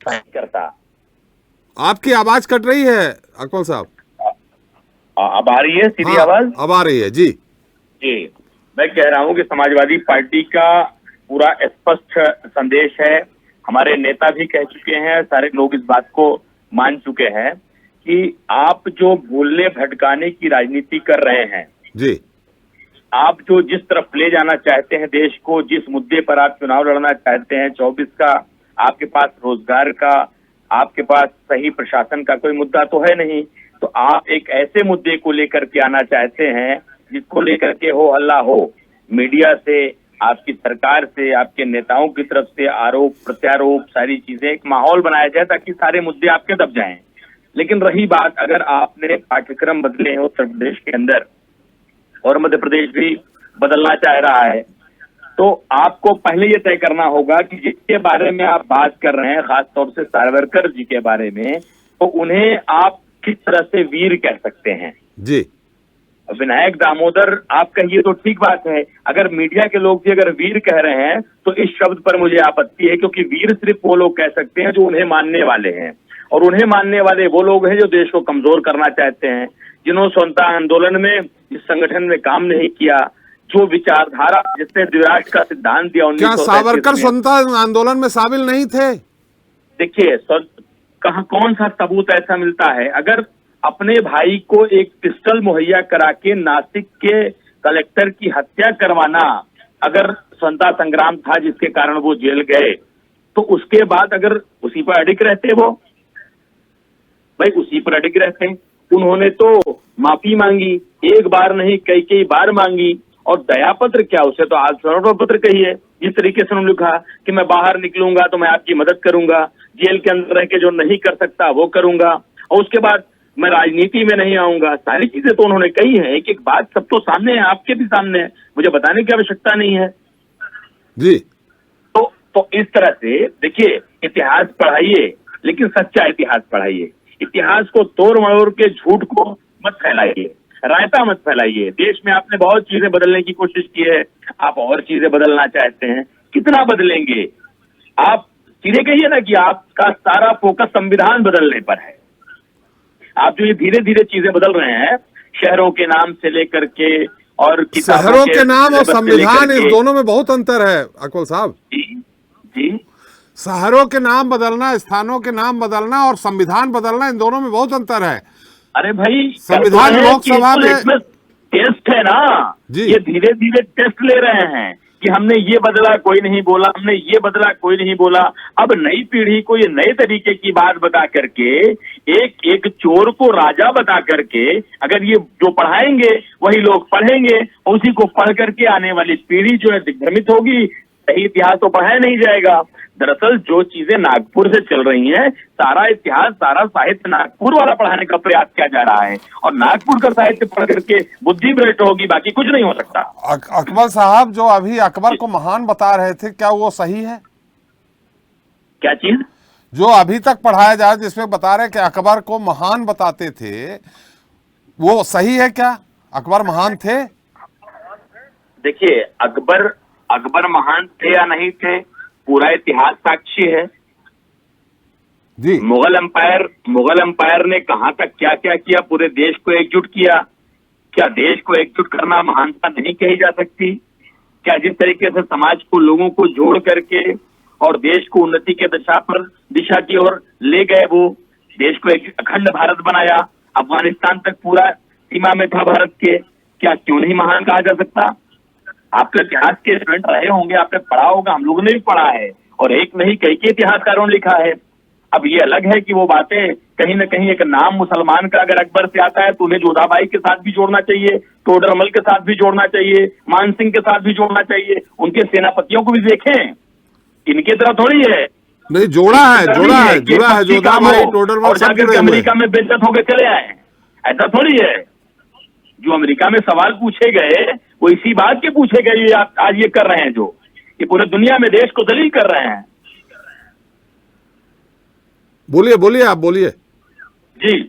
करता। आपकी आवाज कट रही है अकमल साहब। अब आ रही है सीधी हाँ, आवाज? अब आ रही है जी। जी, मैं कह रहा हूं कि समाजवादी पार्टी का पूरा स्पष्ट संदेश है, हमारे नेता भी कह चुके हैं, सारे लोग इस बात को मान चुके हैं कि आप जो भूलने भटकाने की राजनीति कर रहे हैं जी, आप जो जिस तरफ ले जाना चाहते हैं देश को, जिस मुद्दे पर आप चुनाव लड़ना चाहते हैं 24 का, आपके पास रोजगार का, आपके पास सही प्रशासन का कोई मुद्दा तो है नहीं, तो आप एक ऐसे मुद्दे को लेकर के आना चाहते हैं जिसको लेकर के हो हल्ला हो, मीडिया से, आपकी सरकार से, आपके नेताओं की तरफ से आरोप प्रत्यारोप, सारी चीजें, एक माहौल बनाया जाए ताकि सारे मुद्दे आपके दब जाएं। लेकिन रही बात, अगर आपने पाठ्यक्रम बदले हैं उत्तर प्रदेश के अंदर और मध्य प्रदेश भी बदलना चाह रहा है, तो आपको पहले ये तय करना होगा कि जिसके बारे में आप बात कर रहे हैं, खासतौर से सावरकर जी के बारे में, तो उन्हें आप किस तरह से वीर कह सकते हैं जी। विनायक दामोदर आप कहिए तो ठीक बात है, अगर मीडिया के लोग भी अगर वीर कह रहे हैं तो इस शब्द पर मुझे आपत्ति है, क्योंकि वीर सिर्फ वो लोग कह सकते हैं जो उन्हें मानने वाले हैं, और उन्हें मानने वाले वो लोग हैं जो देश को कमजोर करना चाहते हैं, जिन्होंने स्वतंत्रता आंदोलन में इस संगठन में काम नहीं किया, जो विचारधारा जिसने द्विराष्ट्र का सिद्धांत दिया। क्या सावरकर स्वतंत्रता आंदोलन में शामिल नहीं थे? देखिए, कहाँ कौन सा सबूत ऐसा मिलता है? अगर अपने भाई को एक पिस्टल मुहैया करा के नासिक के कलेक्टर की हत्या करवाना अगर स्वतंत्रता संग्राम था जिसके कारण वो जेल गए, तो उसके बाद अगर उसी पर अडिग रहते, वो भाई उसी पर अडिग रहते, उन्होंने तो माफी मांगी, एक बार नहीं कई बार मांगी, और दया पत्र क्या, उसे तो आश्वासन पत्र कहिए। जिस तरीके से उन्होंने लिखा कि मैं बाहर निकलूंगा तो मैं आपकी मदद करूंगा, जेल के अंदर रह के जो नहीं कर सकता वो करूंगा, और उसके बाद मैं राजनीति में नहीं आऊंगा, सारी चीजें तो उन्होंने कही है। एक एक बात सब तो सामने है, आपके भी सामने है, मुझे बताने की आवश्यकता नहीं है जी। तो इस तरह से देखिए, इतिहास पढ़ाइए, लेकिन सच्चा इतिहास पढ़ाइए, इतिहास को तोड़ मरोड़ के झूठ को मत फैलाइए, रायता मत फैलाइए। देश में आपने बहुत चीजें बदलने की कोशिश की है, आप और चीजें बदलना चाहते हैं, कितना बदलेंगे? आप सीधे कहिए ना कि आपका सारा फोकस संविधान बदलने पर है। आप जो ये धीरे धीरे चीजें बदल रहे हैं, शहरों के नाम से लेकर के और शहरों के नाम और सिलेबस से संविधान, लेकर इस के- दोनों में बहुत अंतर है अकबल साहब। जी जी शहरों के नाम बदलना, स्थानों के नाम बदलना और संविधान बदलना, इन दोनों में बहुत अंतर है। अरे भाई, संविधान कर तो रहे हैं लोकसभा कि में- इसमें टेस्ट है ना जी। ये धीरे धीरे टेस्ट ले रहे हैं कि हमने ये बदला कोई नहीं बोला, हमने ये बदला कोई नहीं बोला। अब नई पीढ़ी को ये नए तरीके की बात बता करके, एक एक चोर को राजा बता करके अगर ये जो पढ़ाएंगे वही लोग पढ़ेंगे, उसी को पढ़ करके आने वाली पीढ़ी जो है दिग्भ्रमित होगी। सही इतिहास तो पढ़ाया नहीं जाएगा। दरअसल जो चीजें नागपुर से चल रही हैं, सारा इतिहास, सारा साहित्य नागपुर वाला पढ़ाने का प्रयास किया जा रहा है, और नागपुर का साहित्य पढ़ करके बुद्धि भ्रष्ट होगी, बाकी कुछ नहीं हो सकता। अकबर साहब, जो अभी अकबर को महान बता रहे थे, क्या वो सही है? क्या चीज? जो अभी तक पढ़ाया जा रहा है, जिसमें बता रहे कि अकबर को महान बताते थे, वो सही है क्या? अकबर महान थे? देखिए, अकबर महान थे या नहीं थे, पूरा इतिहास साक्षी है। जी। मुगल एम्पायर ने कहां तक क्या क्या किया, पूरे देश को एकजुट किया। क्या देश को एकजुट करना महानता नहीं कही जा सकती? क्या जिस तरीके से समाज को, लोगों को जोड़ करके और देश को उन्नति के दिशा की ओर ले गए, वो देश को एक अखंड भारत बनाया, अफगानिस्तान तक पूरा सीमा में था भारत के, क्या क्यों नहीं महान कहा जा सकता? आपके इतिहास के स्टूडेंट रहे होंगे, आपने पढ़ा होगा, हम लोगों ने भी पढ़ा है, और एक नहीं कई के इतिहासकारों ने लिखा है। अब ये अलग है कि वो बातें कहीं ना कहीं, एक नाम मुसलमान का अगर अकबर से आता है तो उन्हें जोधाबाई के साथ भी जोड़ना चाहिए, टोडरमल के साथ भी जोड़ना चाहिए, मान सिंह के साथ भी जोड़ना चाहिए, उनके सेनापतियों को भी देखें, इनके तरह थोड़ी है। नहीं, जुड़ा है जोधाबाई, टोडरमल और सब जाकर जुड़े के हुए अमेरिका में बेइज्जत होकर चले आए, ऐसा थोड़ी है। जो अमेरिका में सवाल पूछे गए वो इसी बात के पूछे गए, ये आज ये कर रहे हैं, जो ये पूरे दुनिया में देश को दलील कर रहे हैं। बोलिए, आप बोलिए। जी,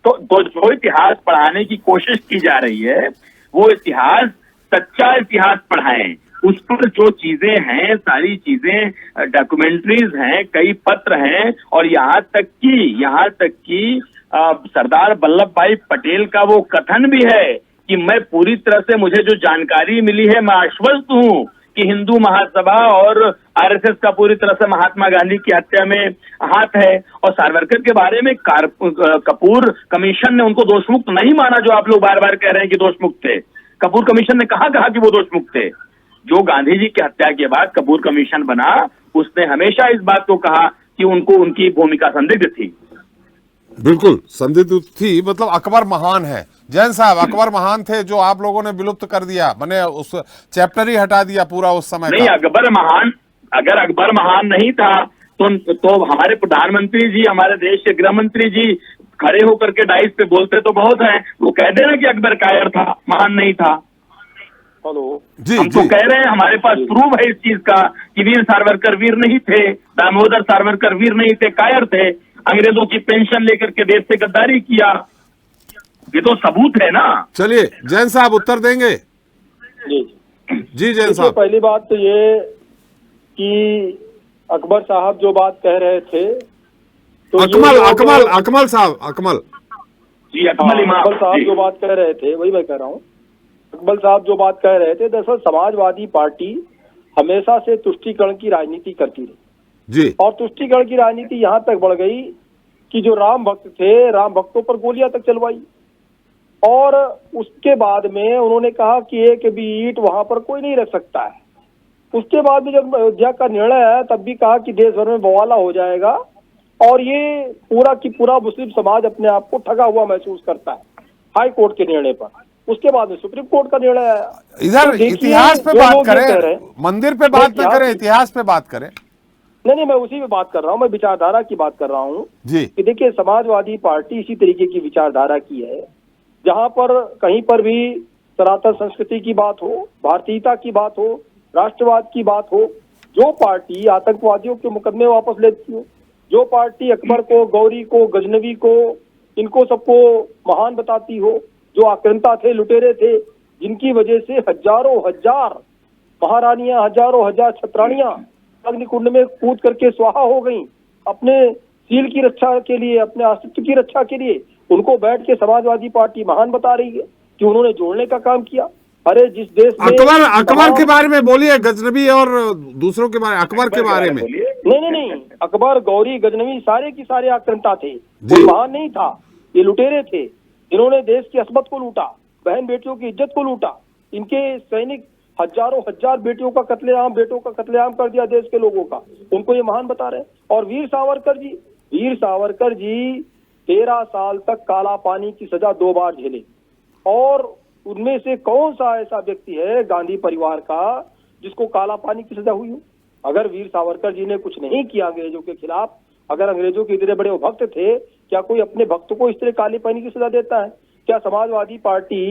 तो जो इतिहास पढ़ाने की कोशिश की जा रही है, वो इतिहास, सच्चा इतिहास पढ़ाएं। उस पर जो चीजें हैं, सारी चीजें, डॉक्यूमेंट्रीज हैं, कई पत्र हैं, और यहाँ तक कि सरदार वल्लभ भाई पटेल का वो कथन भी है कि मैं पूरी तरह से, मुझे जो जानकारी मिली है, मैं आश्वस्त हूँ कि हिंदू महासभा और आरएसएस का पूरी तरह से महात्मा गांधी की हत्या में हाथ है। और सावरकर के बारे में कपूर कमीशन ने उनको दोषमुक्त नहीं माना, जो आप लोग बार बार कह रहे हैं कि दोषमुक्त थे। कपूर कमीशन ने कहा कि वो दोषमुक्त थे? जो गांधी जी की हत्या के बाद कपूर कमीशन बना, उसने हमेशा इस बात को कहा कि उनकी भूमिका संदिग्ध थी। बिल्कुल संदिग्ध थी, मतलब अकबर महान है। जैन साहब, अकबर महान थे जो आप लोगों ने विलुप्त कर दिया, मैंने उस चैप्टर ही हटा दिया पूरा उस समय नहीं, का। अगर अकबर महान नहीं था तो हमारे प्रधानमंत्री जी, हमारे देश के गृह मंत्री जी खड़े होकर के डाइस पे बोलते तो बहुत हैं, वो कह देना कि अकबर कायर था, महान नहीं था। हेलो जी, हम तो कह रहे हैं, हमारे पास प्रूफ है इस चीज का कि वीर सावरकर वीर नहीं थे, दामोदर सावरकर वीर नहीं थे, कायर थे, अंग्रेजों की पेंशन लेकर के देश से गद्दारी किया, ये तो सबूत है ना। चलिए जैन साहब उत्तर देंगे। जी जैन साहब। पहली बात तो ये कि अकबर साहब जो बात कह रहे थे, तो अकमल साहब जी, अकमल इमाम साहब जो बात कह रहे थे, वही मैं कह रहा हूँ। अकबर साहब जो बात कह रहे थे, दरअसल समाजवादी पार्टी हमेशा से तुष्टीकरण की राजनीति करती रही जी, और तुष्टीकरण की राजनीति यहाँ तक बढ़ गई कि जो राम भक्त थे, राम भक्तों पर गोलियां तक चलवाई, और उसके बाद में उन्होंने कहा कि एक भी ईंट वहां पर कोई नहीं रख सकता है। उसके बाद में जब अयोध्या का निर्णय आया, तब भी कहा कि देश भर में बवाला हो जाएगा, और ये पूरा की पूरा मुस्लिम समाज अपने आप को ठगा हुआ महसूस करता है हाई कोर्ट के निर्णय पर। उसके बाद में सुप्रीम कोर्ट का निर्णय आया। इधर तो इतिहास पे बात करें, मंदिर पे बात न करें, इतिहास पे बात करें। नहीं, मैं उसी पे बात कर रहा हूँ, मैं विचारधारा की बात कर रहा हूँ जी, कि देखिए, समाजवादी पार्टी इसी तरीके की विचारधारा की है, जहां पर कहीं पर भी सनातन संस्कृति की बात हो, भारतीयता की बात हो, राष्ट्रवाद की बात हो, जो पार्टी आतंकवादियों के मुकदमे वापस लेती हो, जो पार्टी अकबर को, गौरी को, गजनवी को, इनको सबको महान बताती हो, जो आक्रांता थे, लुटेरे थे, जिनकी वजह से हजारों हजार महारानियां, हजारों हजार छत्राणियां अग्निकुंड में कूद करके स्वाहा हो गई अपने सील की रक्षा के लिए, अपने अस्तित्व की रक्षा के लिए। उनको बैठ के समाजवादी पार्टी महान बता रही है कि उन्होंने जोड़ने का काम किया। अरे जिस देश में अकबर के बारे में बोलिए, गजनबी और दूसरों के बारे, अकबर के बारे में। नहीं, अकबर, गौरी, गजनवी सारे की सारे आक्रांता थे, कोई महान नहीं था। ये लुटेरे थे जिन्होंने देश की असमत को लूटा, बहन बेटियों की इज्जत को लूटा। इनके सैनिक हजारों हजार बेटियों का कत्लेआम, बेटों का कत्लेआम कर दिया देश के लोगों का, उनको ये महान बता रहे हैं। और वीर सावरकर जी 13 साल तक काला पानी की सजा 2 बार झेले। और उनमें से कौन सा ऐसा व्यक्ति है गांधी परिवार का जिसको काला पानी की सजा हुई हो? अगर वीर सावरकर जी ने कुछ नहीं किया अंग्रेजों के खिलाफ, अगर अंग्रेजों के इतने बड़े भक्त थे, क्या कोई अपने भक्तों को इस तरह काले पानी की सजा देता है? क्या समाजवादी पार्टी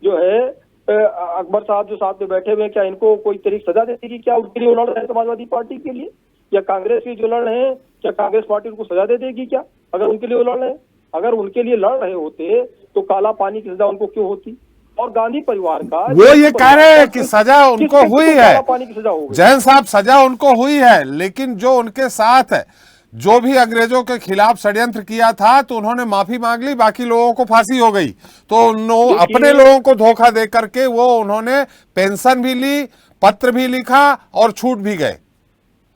जो है, अकबर साहब जो साथ में बैठे हुए हैं, क्या इनको कोई तरीके सजा देगी? क्या उनके लिए लड़ रहे हैं समाजवादी पार्टी के लिए? या कांग्रेस के जो लड़ रहे हैं, क्या कांग्रेस पार्टी उनको सजा दे देगी क्या, अगर उनके लिए लड़ रहे हैं? अगर उनके लिए लड़ रहे होते तो काला पानी की सजा उनको क्यों होती? और गांधी परिवार का वो ये कह रहे हैं कि सजा उनको हुई है, पानी की सजा हो गई। जैन साहब, सजा उनको हुई है, लेकिन जो उनके साथ है, जो भी अंग्रेजों के खिलाफ षड्यंत्र किया था, तो उन्होंने माफी मांग ली, बाकी लोगों को फांसी हो गई। तो अपने लोगों को धोखा दे करके वो उन्होंने पेंशन भी ली, पत्र भी लिखा और छूट भी गए।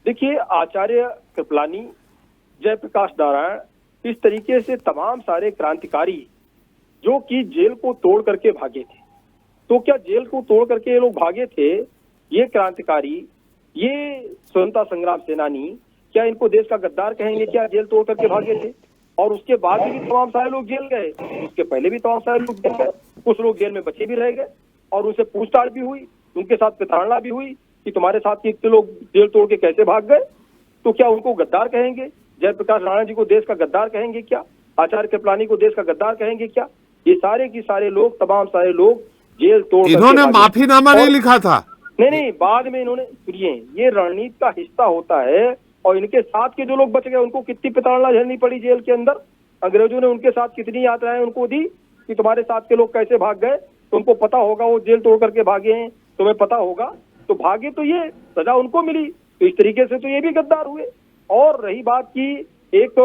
देखिए, आचार्य कृपलानी, जयप्रकाश नारायण, इस तरीके से तमाम सारे क्रांतिकारी जो कि जेल को तोड़ करके भागे थे। तो क्या जेल को तोड़ करके ये लोग भागे थे, ये क्रांतिकारी, ये स्वतंत्रता संग्राम सेनानी, क्या इनको देश का गद्दार कहेंगे? क्या जेल तोड़ करके भागे थे? और उसके बाद भी तमाम सारे लोग जेल गए, उसके पहले भी तमाम सारे लोग जेल गए, कुछ लोग जेल में बचे भी रह गए और उनसे पूछताछ भी हुई, उनके साथ प्रताड़ना भी हुई कि तुम्हारे साथ के इतने लोग जेल तोड़ के कैसे भाग गए। तो क्या उनको गद्दार कहेंगे? जयप्रकाश नारायण जी को देश का गद्दार कहेंगे क्या? आचार्य कृपलानी को देश का गद्दार कहेंगे क्या? ये सारे की सारे लोग, तमाम सारे लोग जेल तोड़, इन्होंने माफीनामा नहीं लिखा था। नहीं, बाद में इन्होंने, सुनिए, ये रणनीति का हिस्सा होता है। और इनके साथ के जो लोग बच गए उनको कितनी प्रताड़ना झेलनी पड़ी जेल के अंदर। अंग्रेजों ने उनके साथ कितनी यात्राएं उनको दी कि तुम्हारे साथ के लोग कैसे भाग गए, तुमको पता होगा, वो जेल तोड़ करके भागे हैं, तुम्हें पता होगा। तो भागे तो ये सजा उनको मिली, तो इस तरीके से तो ये भी गद्दार हुए। और रही बात की एक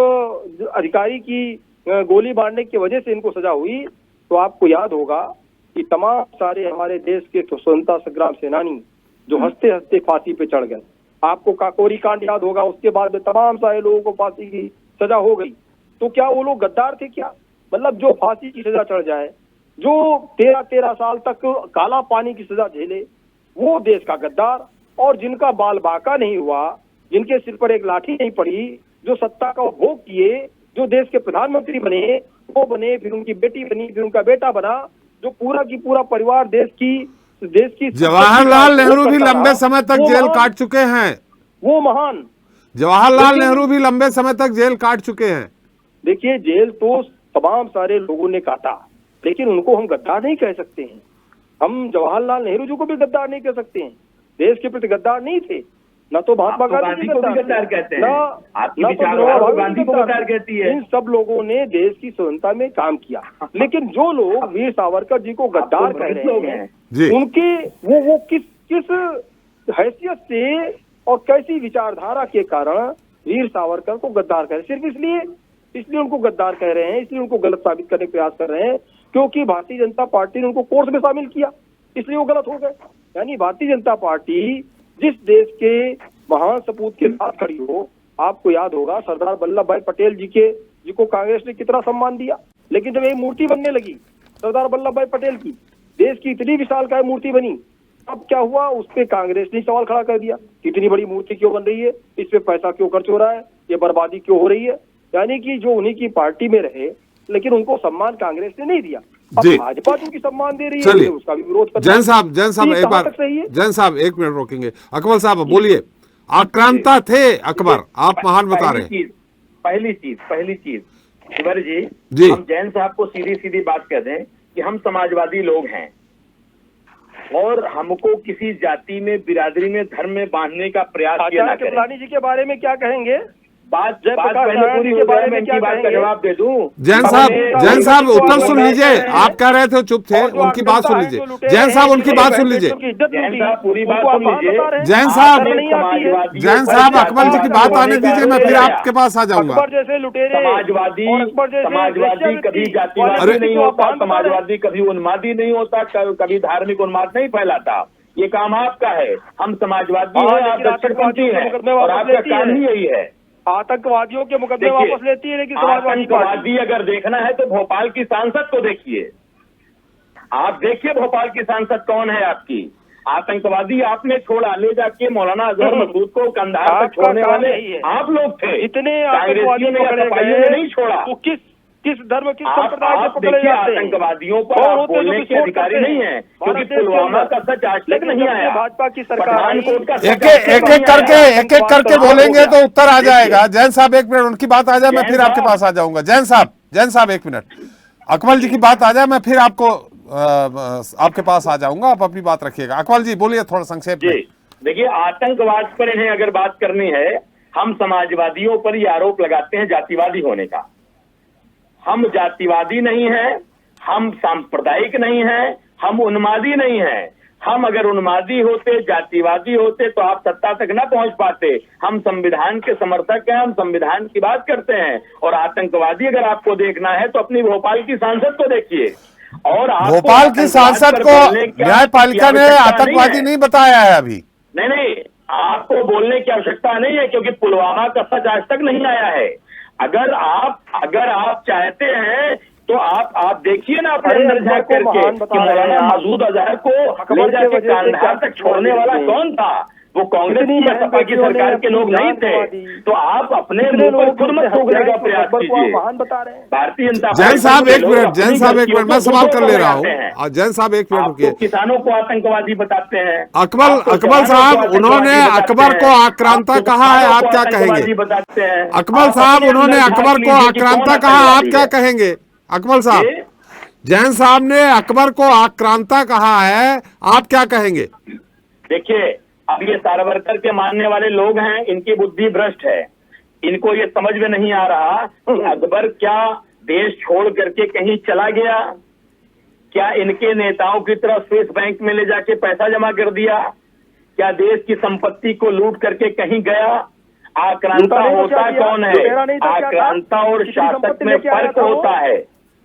अधिकारी की गोली मारने की वजह से इनको सजा हुई, तो आपको याद होगा कि तमाम सारे हमारे देश के स्वतंत्रता संग्राम सेनानी जो हंसते हंसते फांसी पे चढ़ गए। आपको काकोरी कांड याद होगा, उसके बाद में तमाम सारे लोगों को फांसी की सजा हो गई। तो क्या वो लोग गद्दार थे क्या? मतलब जो फांसी की सजा चढ़ जाए, जो 13 साल तक काला पानी की सजा झेले, वो देश का गद्दार। और जिनका बाल बाका नहीं हुआ, जिनके सिर पर एक लाठी नहीं पड़ी, जो सत्ता का उपभोग किए, जो देश के प्रधानमंत्री बने, वो बने, फिर उनकी बेटी बनी, फिर उनका बेटा बना, जो पूरा की पूरा परिवार देश की जवाहरलाल नेहरू भी लंबे समय तक जेल काट चुके हैं। वो महान जवाहरलाल नेहरू भी लंबे समय तक जेल काट चुके हैं। देखिए, जेल तो तमाम सारे लोगों ने काटा, लेकिन उनको हम गद्दार नहीं कह सकते हैं। हम जवाहरलाल नेहरू जी को भी गद्दार नहीं कह सकते हैं, देश के प्रति गद्दार नहीं थे। न तो महात्मा गांधी को भी गद्दार कहते हैं, गांधी को गद्दार कहती है। इन सब लोगों ने देश की स्वतंत्रता में काम किया, लेकिन जो लोग वीर सावरकर जी को गद्दार कह रहे हैं, उनके वो किस हैसियत से और कैसी विचारधारा के कारण वीर सावरकर को गद्दार कह रहे हैं? सिर्फ इसलिए उनको गद्दार कह रहे हैं, इसलिए उनको गलत साबित करने का प्रयास कर रहे हैं क्योंकि भारतीय जनता पार्टी ने उनको कोर्स में शामिल किया, इसलिए वो गलत हो गए। यानी भारतीय जनता पार्टी जिस देश के महान सपूत के साथ खड़ी हो, आपको याद होगा सरदार वल्लभ भाई पटेल जी को कांग्रेस ने कितना सम्मान दिया, लेकिन जब एक मूर्ति बनने लगी सरदार वल्लभ भाई पटेल की, देश की इतनी विशालकाय मूर्ति बनी, अब क्या हुआ, उस पर कांग्रेस ने सवाल खड़ा कर दिया, इतनी बड़ी मूर्ति क्यों बन रही है, इस पे पैसा क्यों खर्च हो रहा है, ये बर्बादी क्यों हो रही है। यानी कि जो उन्हीं की पार्टी में रहे, लेकिन उनको सम्मान कांग्रेस ने नहीं दिया। अब भाजपा जो की सम्मान दे रही है, उसका भी विरोध करना। जैन साहब एक बार, जैन साहब 1 मिनट रोकेंगे। अकबर साहब बोलिए, आक्रांता थे अकबर, आप महान बता रहे हैं। पहली चीज शिवरी जी, हम जैन साहब को सीधी बात कह दें कि हम समाजवादी लोग हैं और हमको किसी जाति में, बिरादरी में, धर्म में बांधने का प्रयास किया ना करें। कृपलानी जी के बारे में क्या कहेंगे? बात जयप्रकाश पहले नारायण पूरी जी हो के जाए, बारे मैं में क्या इनकी बात का कहेंगे? जवाब दे दूं। जैन साहब उत्तर सुन लीजिए। आप कह रहे थे चुप थे, उनकी बात सुन लीजिए। जैन साहब उनकी बात सुन लीजिए। जैन साहब पूरी बात सुन लीजिए। जैन साहब समाजवादी जैन साहब अकबर जी की बात आने दीजिए, मैं फिर आपके पास आ जाऊंगा। अकबर जैसे लुटेरे समाजवादी और अकबर जैसे समाजवादी कभी वेश्यावृत्ति जातिवादी वाले नहीं जो होता, आप बता रहे हैं। समाजवादी कभी उन्मादी नहीं होता, कभी धार्मिक उन्माद नहीं फैलाता। ये काम आपका है। हम समाजवादी हाँ, हैं, आप लेकिन दक्षिणपंथी आतंकवादियों के हैं मुकदमे और वापस आपका लेती काम है। ही यही है। आतंकवादियों के मुकदमे देखिए, वापस लेती है, लेकिन समाजवादी पार्टी आतंकवादी अगर देखना है तो भोपाल की सांसद को देखिए। आप देखिए भोपाल की सांसद कौन है आपकी। आतंकवादी आपने छोड़ा, ले जाके मौलाना अजहर मसूद को कंधार पर आपका छोड़ने काम वाले यही है। आप लोग थे। इतने कांग्रेसियों आतंकवादी ने या पकड़े सपाइयों गए ने नहीं छोड़ा। तो किस धर्म किस आप संप्रदाय से पकड़े देखिए, जाते हैं? आतंकवादियों पर कौन आप होते हैं जो बोलने के विस्फोट अधिकारी करते नहीं हैं? है, भारत क्योंकि देश के पुलवामा अंदर। का सच आज तक लेकिन नहीं जब से आया। भाजपा की सरकार आई, पठानकोट का सच एक आज तक एक नहीं एक करके आया। एक बोलेंगे तो उत्तर आ जाएगा। जैन साहब एक मिनट, उनकी बात आ जाए, मैं जैन फिर आपके साहब। पास आ जाऊंगा। जैन साहब एक मिनट, अकमल जी की बात आ जाए, मैं फिर आपको आपके पास आ जाऊंगा। आप अपनी बात रखिएगा। अकमल जी बोलिए थोड़ा संक्षेप में। जी देखिए, आतंकवाद पर इन्हें अगर बात करनी है, हम समाजवादियों पर ये आरोप लगाते हैं जातिवादी होने का। हम जातिवादी नहीं हैं, हम सांप्रदायिक नहीं हैं, हम उन्मादी नहीं हैं। हम अगर उन्मादी होते, जातिवादी होते तो आप सत्ता तक न पहुंच पाते। हम संविधान के समर्थक हैं, हम संविधान की बात करते हैं। और आतंकवादी अगर आपको देखना है तो अपनी भोपाल की सांसद को देखिए। और आपको भोपाल की आतंकवाद सांसद पर को बोलने की न्यायपालिका ने आवश्यकता आतंकवादी है। नहीं बताया है अभी। नहीं, आपको बोलने की आवश्यकता नहीं है, क्योंकि पुलवामा का सच आज तक नहीं आया है। अगर आप चाहते हैं तो आप देखिए ना अपने अंदर झांक करके कि मौलाना मसूद अजहर को ले जाके कांधार तक छोड़ने वाला कौन था। वो कांग्रेस की या सपा की सरकार के लोग नहीं थे। तो आप अपने मुंह पर खुद मत थूकने का प्रयास कीजिए। भारतीय जनता पार्टी जैन साहब एक के लोग मिनट, अपनी जैन साहब एक गलतियों मिनट, मैं को सवाल कर ले रहा दोषों पर लगाते हूँ। जैन साहब एक मिनट आप रुकिए। तो किसानों को आतंकवादी बताते हैं। अकमल आप तो अकमल जवानों को साहब, आतंकवादी उन्होंने बताते अकबर को हैं। आक्रांता आप तो कहा है, किसानों आप को क्या आतंकवादी कहेंगे? बताते हैं। अकमल आप साहब, अपने उन्होंने अंदर अकबर झांक को लीजिए कि कौन आक्रांता कहा, आप आतंकवादी क्या है। कहेंगे? अकमल साहब, जी? जैन साहब ने अकबर को आक्रांता कहा है, आप क्या कहेंगे? देखिए, अब ये सावरकर के मानने वाले लोग हैं, इनकी बुद्धि भ्रष्ट है। इनको ये समझ में नहीं आ रहा कि अकबर क्या देश छोड़ करके कहीं चला गया, क्या इनके नेताओं की तरह स्विस बैंक में ले जाके पैसा जमा कर दिया, क्या देश की संपत्ति को लूट करके कहीं गया। आक्रांता होता कौन है? आक्रांता और शासक में फर्क होता है।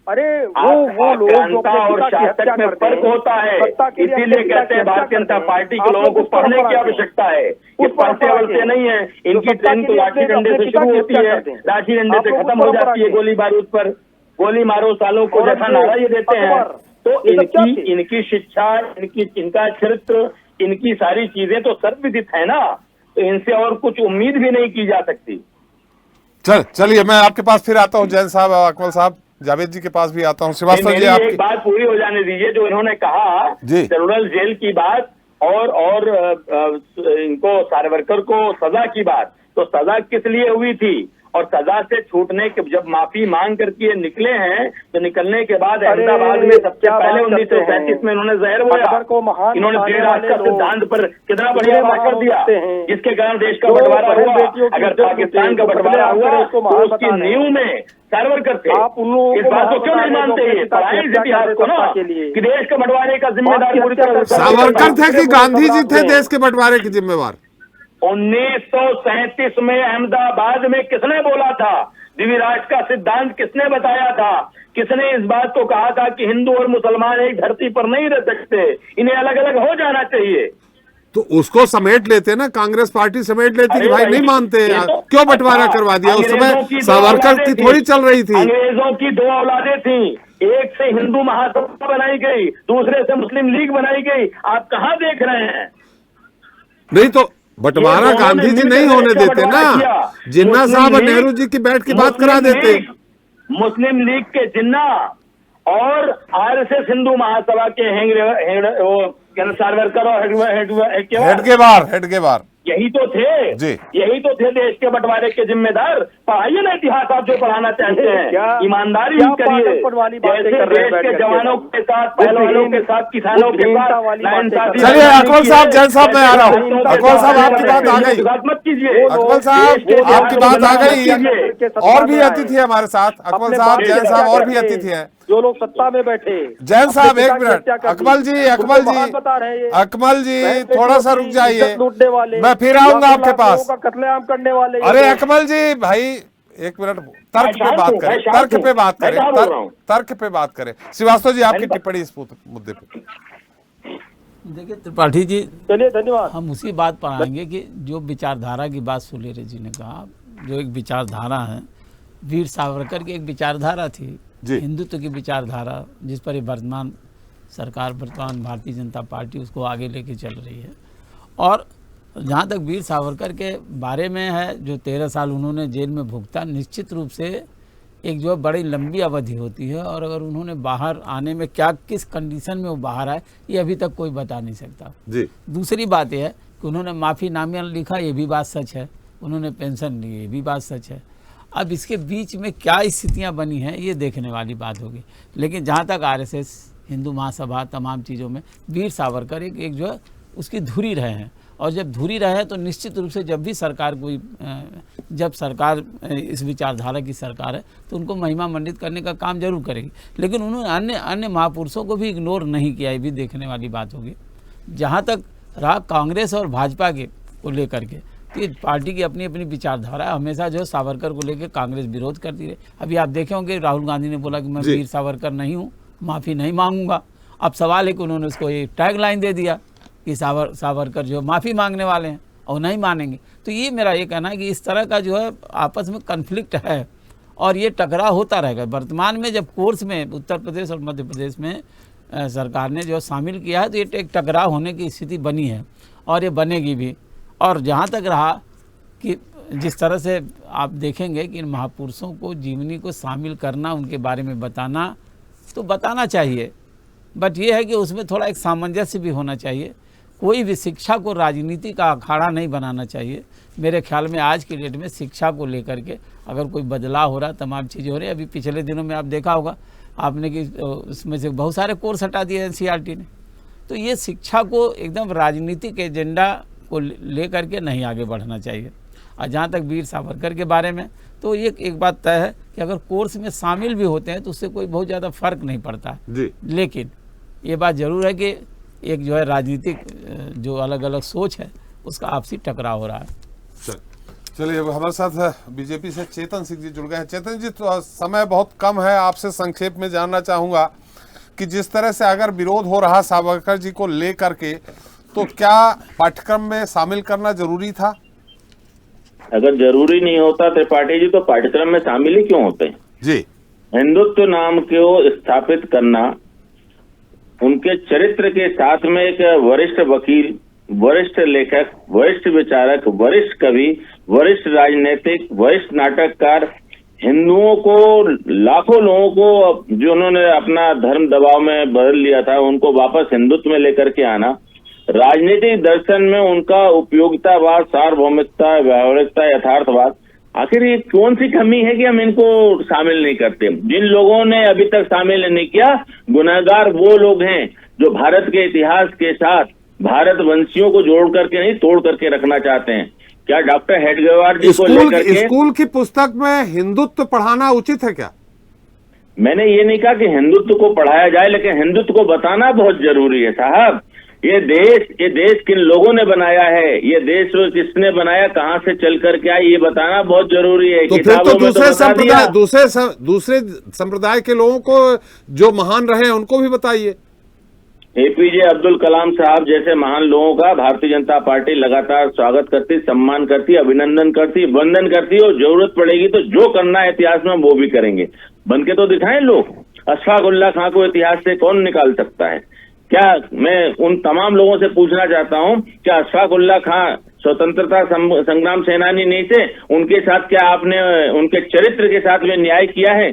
अरे वो लोग जो आक्रांता और शासक में फर्क होता है। इसीलिए कहते हैं भारतीय जनता पार्टी के लोगों को पढ़ने की आवश्यकता है। ये पढ़ते वढ़ते नहीं है। इनकी ट्रेन तो लाठी डंडे से शुरू होती है, लाठी डंडे से खत्म हो जाती है गोली बारूद पर। गोली मारो सालों को जैसा नारा ये देते हैं। तो इनकी शिक्षा, इनका चरित्र, इनकी सारी चीजें तो सर्वविदित है ना। तो इनसे और कुछ उम्मीद भी नहीं की जा सकती। चलिए, मैं आपके पास फिर आता हूँ। जैन साहब, अकमल साहब, जावेद जी के पास भी आता हूँ। श्रीवास्तव जी, आपकी एक बात पूरी हो जाने दीजिए। जो इन्होंने कहा जी, सेलुलर जेल की बात और इनको सावरकर को सजा की बात, तो सजा किस लिए हुई थी? और सजा से छूटने के जब माफी मांग करके निकले हैं, तो निकलने के बाद अहमदाबाद में सबसे पहले 1937 में इन्होंने जहर बोया। इन्होंने डेढ़ राष्ट्र का सिद्धांत पर कितना बढ़िया भाषण दिया, जिसके कारण देश का बंटवारा हुआ। अगर पाकिस्तान का बंटवारा हुआ तो उसकी नींव में सावरकर थे। इस बात को क्यों नहीं मानते? ये पढ़ाई इस इतिहास को ना कि देश के बंटवारे का जिम्मेदार पूरी तरह सावरकर थे कि गांधी जी थे देश के बंटवारे के जिम्मेवार? 1937 में अहमदाबाद में किसने बोला था? द्विराष्ट्र का सिद्धांत किसने बताया था? किसने इस बात को कहा था कि हिंदू और मुसलमान एक धरती पर नहीं रह सकते, इन्हें अलग अलग हो जाना चाहिए? तो उसको समेट लेते ना, कांग्रेस पार्टी समेट लेती कि भाई नहीं मानते, तो क्यों बंटवारा करवा दिया? उस समय सावरकर की थोड़ी चल रही थी। अंग्रेजों की दो औलादें थी, एक से हिंदू महासभा बनाई गई, दूसरे से मुस्लिम लीग बनाई गई। आप कहां देख रहे हैं? नहीं तो बंटवारा गांधी जी नहीं होने देते ना, जिन्ना साहब और नेहरू जी की बैठ की बात करा देते। मुस्लिम लीग के जिन्ना और आरएसएस हिंदू महासभा के सावरकर और हेडगेवार, यही तो थे जी। यही तो थे देश के बंटवारे के जिम्मेदार। पढ़ाइए ना इतिहास, आप जो पढ़ाना चाहते हैं, ईमानदारी करिए। जैसे देश के जवानों के साथ, पहलवानों के साथ, किसानों के साथ। चलिए अकबर साहब, जैन साहब मैं आ रहा हूँ। अकबर साहब आपकी बात आ गई, मत कीजिए। अकबर साहब आपकी बात आ गई। और भी अतिथि है हमारे साथ, अकबर साहब, जैन साहब और भी अतिथि हैं। जो लोग सत्ता में बैठे, जैन साहब एक मिनट, अकमल जी, अकमल जी थोड़ा सा रुक जाइए, मैं फिर आऊंगा आपके पास। कत्लेआम करने वाले, अरे अकमल जी भाई एक मिनट, तर्क पे बात करें, तर्क पे बात करें, तर्क पे बात करें। श्रीवास्तव जी आपकी टिप्पणी इस मुद्दे पे। देखिए त्रिपाठी जी, चलिए धन्यवाद। हम उसी बात पर आएंगे कि जो विचारधारा की बात सुलेरे जी ने कहा, जो एक विचारधारा है, वीर सावरकर की एक विचारधारा थी, हिंदुत्व की विचारधारा, जिस पर वर्तमान सरकार, वर्तमान भारतीय जनता पार्टी उसको आगे लेके चल रही है। और जहाँ तक वीर सावरकर के बारे में है, जो 13 साल उन्होंने जेल में भुगता, निश्चित रूप से एक जो बड़ी लंबी अवधि होती है, और अगर उन्होंने बाहर आने में क्या किस कंडीशन में वो बाहर आए, ये अभी तक कोई बता नहीं सकता जी। दूसरी बात यह है कि उन्होंने माफ़ीनामा लिखा, ये भी बात सच है, उन्होंने पेंशन ली, ये भी बात सच है। अब इसके बीच में क्या स्थितियां बनी हैं, ये देखने वाली बात होगी। लेकिन जहाँ तक आरएसएस, हिंदू महासभा, तमाम चीज़ों में वीर सावरकर एक जो है उसकी धुरी रहे हैं, और जब धुरी रहे तो निश्चित रूप से जब भी सरकार कोई, जब सरकार इस विचारधारा की सरकार है तो उनको महिमा मंडित करने का काम जरूर करेगी। लेकिन उन्होंने अन्य महापुरुषों को भी इग्नोर नहीं किया, ये भी देखने वाली बात होगी। जहाँ तक रहा कांग्रेस और भाजपा के को लेकर के, तो ये पार्टी की अपनी अपनी विचारधारा है। हमेशा जो सावरकर को लेकर कांग्रेस विरोध करती रही। अभी आप देखे होंगे राहुल गांधी ने बोला कि मैं वीर सावरकर नहीं हूँ, माफ़ी नहीं मांगूंगा। अब सवाल है कि उन्होंने उसको ये टैग लाइन दे दिया कि सावरकर जो माफ़ी मांगने वाले हैं और नहीं मानेंगे। तो ये मेरा ये कहना है कि इस तरह का जो है आपस में कन्फ्लिक्ट है, और ये टकराव होता रहेगा। वर्तमान में जब कोर्स में उत्तर प्रदेश और मध्य प्रदेश में सरकार ने जो शामिल किया है, तो ये एक टकराव होने की स्थिति बनी है, और ये बनेगी भी। और जहाँ तक रहा कि जिस तरह से आप देखेंगे कि इन महापुरुषों को, जीवनी को शामिल करना, उनके बारे में बताना, तो बताना चाहिए, बट ये है कि उसमें थोड़ा एक सामंजस्य भी होना चाहिए। कोई भी शिक्षा को राजनीति का अखाड़ा नहीं बनाना चाहिए। मेरे ख्याल में आज की डेट में शिक्षा को लेकर के अगर कोई बदलाव हो रहा, तमाम चीज़ें हो रही है। अभी पिछले दिनों में आप देखा होगा आपने कि उसमें से बहुत सारे कोर्स हटा दिए एनसीईआरटी ने। तो ये शिक्षा को एकदम राजनीतिक एजेंडा को लेकर के नहीं आगे बढ़ना चाहिए। और जहाँ तक वीर सावरकर के बारे में, तो ये एक बात तय है कि अगर कोर्स में शामिल भी होते हैं तो उससे कोई बहुत ज़्यादा फर्क नहीं पड़ता है। लेकिन ये बात ज़रूर है कि एक जो है राजनीतिक जो अलग अलग सोच है, उसका आपसी टकराव हो रहा है। चलिए हमारे साथ बीजेपी से चेतन सिंह जी जुड़ गए हैं। चेतन जी, तो समय बहुत कम है, आपसे संक्षेप में जानना चाहूँगा कि जिस तरह से अगर विरोध हो रहा सावरकर जी को लेकर के, तो क्या पाठ्यक्रम में शामिल करना जरूरी था? अगर जरूरी नहीं होता त्रिपाठी जी, तो पाठ्यक्रम में शामिल ही क्यों होते हैं जी? हिंदुत्व नाम को स्थापित करना, उनके चरित्र के साथ में एक वरिष्ठ वकील, वरिष्ठ लेखक, वरिष्ठ विचारक, वरिष्ठ कवि, वरिष्ठ राजनीतिक, वरिष्ठ नाटककार, हिंदुओं को, लाखों लोगों को जो उन्होंने अपना धर्म दबाव में बदल लिया था, उनको वापस हिंदुत्व में लेकर के आना, राजनीतिक दर्शन में उनका उपयोगितावाद, सार्वभौमिकता, व्यावहारिकता, यथार्थवाद, आखिर ये कौन सी कमी है कि हम इनको शामिल नहीं करते? जिन लोगों ने अभी तक शामिल नहीं किया, गुनहगार वो लोग हैं जो भारत के इतिहास के साथ भारत वंशियों को जोड़ करके नहीं, तोड़ करके रखना चाहते हैं। क्या डॉक्टर हेडगेवार जी को लेकर के स्कूल की पुस्तक में हिंदुत्व पढ़ाना उचित है क्या? मैंने ये नहीं कहा कि हिंदुत्व को पढ़ाया जाए, लेकिन हिंदुत्व को बताना बहुत जरूरी है साहब। ये देश किन लोगों ने बनाया है, ये देश किसने बनाया, कहां से चल कर के आया, ये बताना बहुत जरूरी है। तो फिर तो दूसरे संप्रदाय के लोगों को जो महान रहे उनको भी बताइए। एपीजे अब्दुल कलाम साहब जैसे महान लोगों का भारतीय जनता पार्टी लगातार स्वागत करती, सम्मान करती, अभिनंदन करती, वंदन करती, और जरूरत पड़ेगी तो जो करना है इतिहास में वो भी करेंगे। बन के तो दिखाएं लोग। अशफाक उल्लाह खां को इतिहास से कौन निकाल सकता है? क्या मैं उन तमाम लोगों से पूछना चाहता हूं, क्या अशफाक उल्लाह खां स्वतंत्रता संग्राम सेनानी नहीं थे? उनके साथ क्या आपने उनके चरित्र के साथ में न्याय किया है?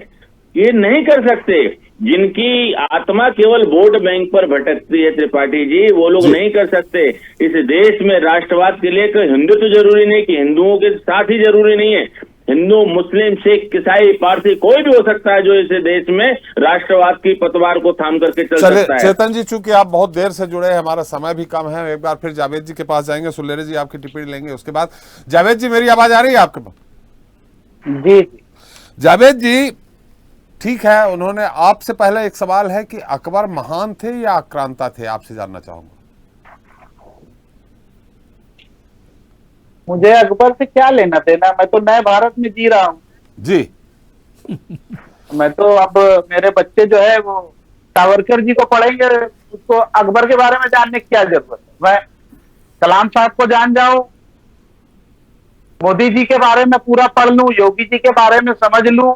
ये नहीं कर सकते। जिनकी आत्मा केवल वोट बैंक पर भटकती है त्रिपाठी जी, वो लोग नहीं कर सकते। इस देश में राष्ट्रवाद के लिए कोई हिंदुत्व जरूरी नहीं कि हिंदुओं के साथ ही जरूरी नहीं है, हिंदू, मुस्लिम, सिख, ईसाई, पारसी कोई भी हो सकता है जो इस देश में राष्ट्रवाद की पतवार को थाम करके चल सकता है। चेतन जी, चूंकि आप बहुत देर से जुड़े हैं, हमारा समय भी कम है, एक बार फिर जावेद जी के पास जाएंगे, सुलेरे जी आपकी टिप्पणी लेंगे उसके बाद। जावेद जी, मेरी आवाज आ रही है आपके पास? जी जावेद जी, ठीक है, उन्होंने आपसे पहले एक सवाल है कि अकबर महान थे या आक्रांता थे, आपसे जानना चाहूंगा। मुझे अकबर से क्या लेना देना, मैं तो नए भारत में जी रहा हूँ जी। मैं तो अब मेरे बच्चे जो है वो सावरकर जी को पढ़ेंगे, उसको अकबर के बारे में जानने की क्या जरूरत है। मैं कलाम साहब को जान जाऊं, मोदी जी के बारे में पूरा पढ़ लूं, योगी जी के बारे में समझ लूं,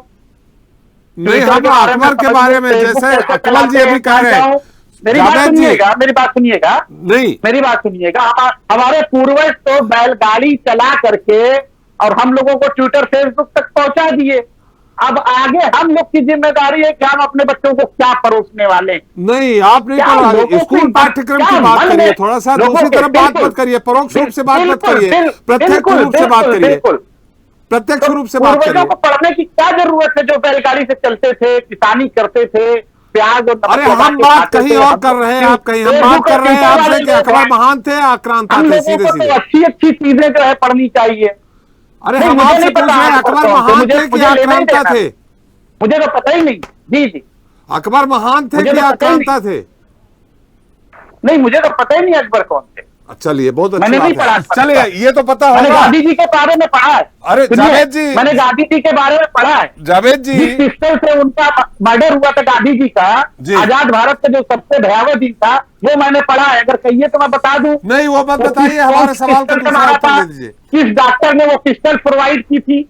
नहीं, हम अकबर के बारे में, जैसे अकबर जी अभी कह रहे हैं। मेरी बात सुनिएगा, मेरी बात सुनिएगा, नहीं, मेरी बात सुनिएगा। हमारे पूर्वज तो बैलगाड़ी चला करके और हम लोगों को ट्विटर, फेसबुक तक पहुंचा दिए। अब आगे हम लोग की जिम्मेदारी है कि हम अपने बच्चों को क्या परोसने वाले। नहीं, आप नहीं पढ़ा, स्कूल पाठ्यक्रम की बात करिए, थोड़ा सा दूसरी तरफ बात मत करिए, परोक्ष रूप से बात मत करिए, प्रत्यक्ष रूप से बात करिए, प्रत्यक्ष रूप से बात करिए। को पढ़ने की क्या जरूरत है जो बैलगाड़ी से चलते थे, किसानी करते थे, प्याज और अरे हम बात कहीं और कर रहे हैं, आप कहीं, हम बात कर रहे हैं आपसे कि अकबर महान थे, आक्रांता थे, सीधे सीधे। अच्छी अच्छी चीजें जो है पढ़नी चाहिए। अरे हम आपसे पूछ रहे हैं, अकबर महान थे कि आक्रांता थे? मुझे तो पता ही नहीं। जी जी, अकबर महान थे कि आक्रांता थे? नहीं, मुझे तो पता ही नहीं अकबर कौन थे। चलिए, बहुत मैंने नहीं पढ़ा। चलिए, ये तो पता होगा। मैंने गांधी जी के बारे में पढ़ा है। अरे जावेद जी, मैंने गांधी जी के बारे में पढ़ा है। जावेद जी, जिस पिस्टल से उनका मर्डर हुआ था गांधी जी का, आजाद भारत का जो सबसे भयावह दिन था, वो मैंने पढ़ा है। अगर कहिए तो मैं बता दूं। नहीं, वो मत बताइए, हमारे सवाल का दूसरा उत्तर दे दीजिए। किस डॉक्टर ने वो पिस्टल प्रोवाइड की थी,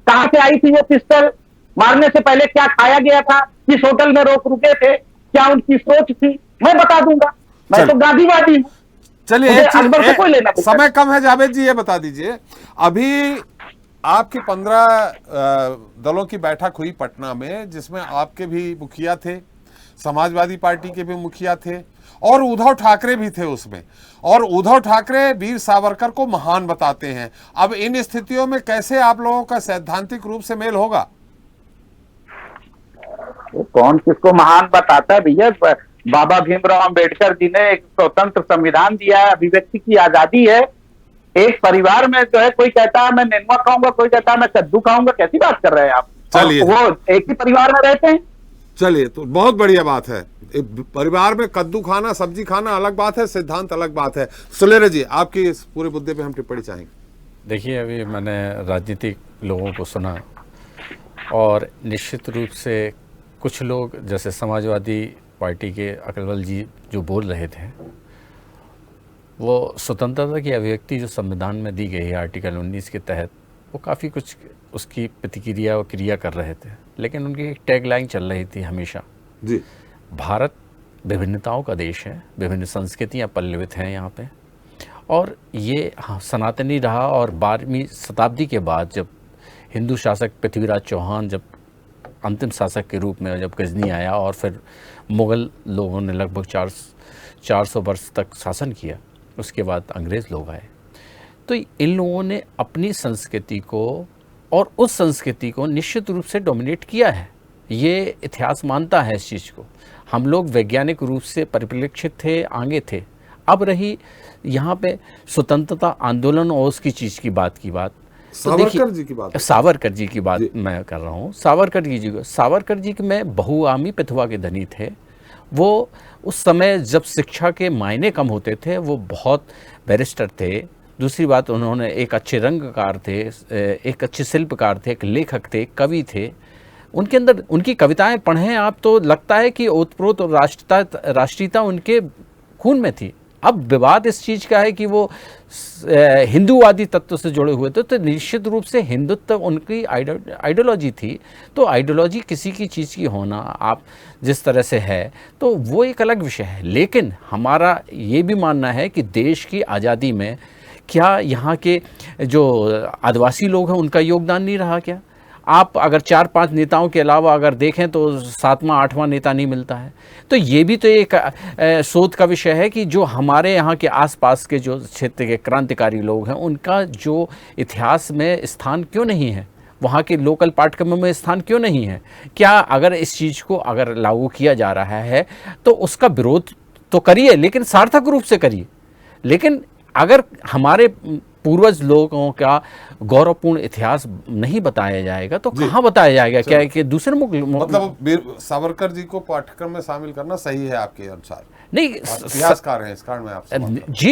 कहां से आई थी वो पिस्टल, मारने से पहले क्या खाया गया था, किस होटल में रुके थे, क्या उनकी सोच थी, मैं बता दूंगा। मैं तो गांधीवादी हूं। चलिए, समय कम है, जावेद जी ये बता दीजिए, अभी आपकी 15 दलों की बैठक हुई पटना में, जिसमें आपके भी मुखिया थे, समाजवादी पार्टी के भी मुखिया थे, और उद्धव ठाकरे भी थे उसमें, और उद्धव ठाकरे वीर सावरकर को महान बताते हैं। अब इन स्थितियों में कैसे आप लोगों का सैद्धांतिक रूप से मेल होगा? कौन किसको महान बताता है भैया? बाबा भीमराव अंबेडकर जी ने एक स्वतंत्र संविधान दिया है, अभिव्यक्ति की आजादी है। एक परिवार में जो है, कोई कहता है मैं नेनुआ खाऊंगा, कोई कहता है मैं कद्दू खाऊंगा। कैसी बात कर रहे हैं आप? चलिए, वो एक ही परिवार में रहते हैं। चलिए, तो बहुत बढ़िया बात है। परिवार में कद्दू खाना, सब्जी खाना अलग बात है, सिद्धांत अलग बात है। सुलेरे जी, आपकी इस पूरे मुद्दे पे हम टिप्पणी चाहेंगे। देखिए, अभी मैंने राजनीतिक लोगों को सुना, और निश्चित रूप से कुछ लोग, जैसे समाजवादी पार्टी के अकलवल जी जो बोल रहे थे, वो स्वतंत्रता की अभिव्यक्ति जो संविधान में दी गई है आर्टिकल 19 के तहत, वो काफ़ी कुछ उसकी प्रतिक्रिया और क्रिया कर रहे थे। लेकिन उनकी एक टैगलाइन चल रही थी हमेशा जी, भारत विभिन्नताओं का देश है, विभिन्न संस्कृतियाँ पल्लवित हैं यहाँ पे, और ये सनातनी रहा। और 12वीं शताब्दी के बाद जब हिंदू शासक पृथ्वीराज चौहान जब अंतिम शासक के रूप में जब गजनी आया, और फिर मुग़ल लोगों ने लगभग 400 वर्ष तक शासन किया, उसके बाद अंग्रेज़ लोग आए, तो इन लोगों ने अपनी संस्कृति को और उस संस्कृति को निश्चित रूप से डोमिनेट किया है। ये इतिहास मानता है इस चीज़ को। हम लोग वैज्ञानिक रूप से परिप्रेक्षित थे, आगे थे। अब रही यहाँ पे स्वतंत्रता आंदोलन और उसकी चीज़ की बात सावरकर जी की बात, सावरकर जी की बात मैं कर रहा हूँ। सावरकर जी के में बहुआमी प्रतिभा के धनी थे। वो उस समय जब शिक्षा के मायने कम होते थे, वो बहुत बैरिस्टर थे। दूसरी बात, उन्होंने एक अच्छे रंगकार थे, एक अच्छे शिल्पकार थे, एक लेखक थे, कवि थे। उनके अंदर उनकी कविताएं पढ़ें आप तो लगता है कि ओतप्रोत और राष्ट्रीयता उनके खून में थी। अब विवाद इस चीज़ का है कि वो हिंदूवादी तत्व से जुड़े हुए थे, तो निश्चित रूप से हिंदुत्व उनकी आइडियोलॉजी थी। तो आइडियोलॉजी किसी की चीज़ की होना, आप जिस तरह से है, तो वो एक अलग विषय है। लेकिन हमारा ये भी मानना है कि देश की आज़ादी में क्या यहाँ के जो आदिवासी लोग हैं उनका योगदान नहीं रहा क्या? आप अगर 4-5 नेताओं के अलावा अगर देखें तो 7वां-8वां नेता नहीं मिलता है। तो ये भी तो एक शोध का विषय है कि जो हमारे यहाँ के आसपास के जो क्षेत्र के क्रांतिकारी लोग हैं उनका जो इतिहास में स्थान क्यों नहीं है, वहाँ के लोकल पाठ्यक्रमों में स्थान क्यों नहीं है। क्या अगर इस चीज़ को अगर लागू किया जा रहा है तो उसका विरोध तो करिए, लेकिन सार्थक रूप से करिए। लेकिन अगर हमारे पूर्वज लोगों का गौरवपूर्ण इतिहास नहीं बताया जाएगा तो कहाँ बताया जाएगा? क्या कि दूसरे मतलब सावरकर जी को पाठ्यक्रम में शामिल करना सही है आपके अनुसार? नहीं, इतिहासकार हैं, इस कारण में आपसे जी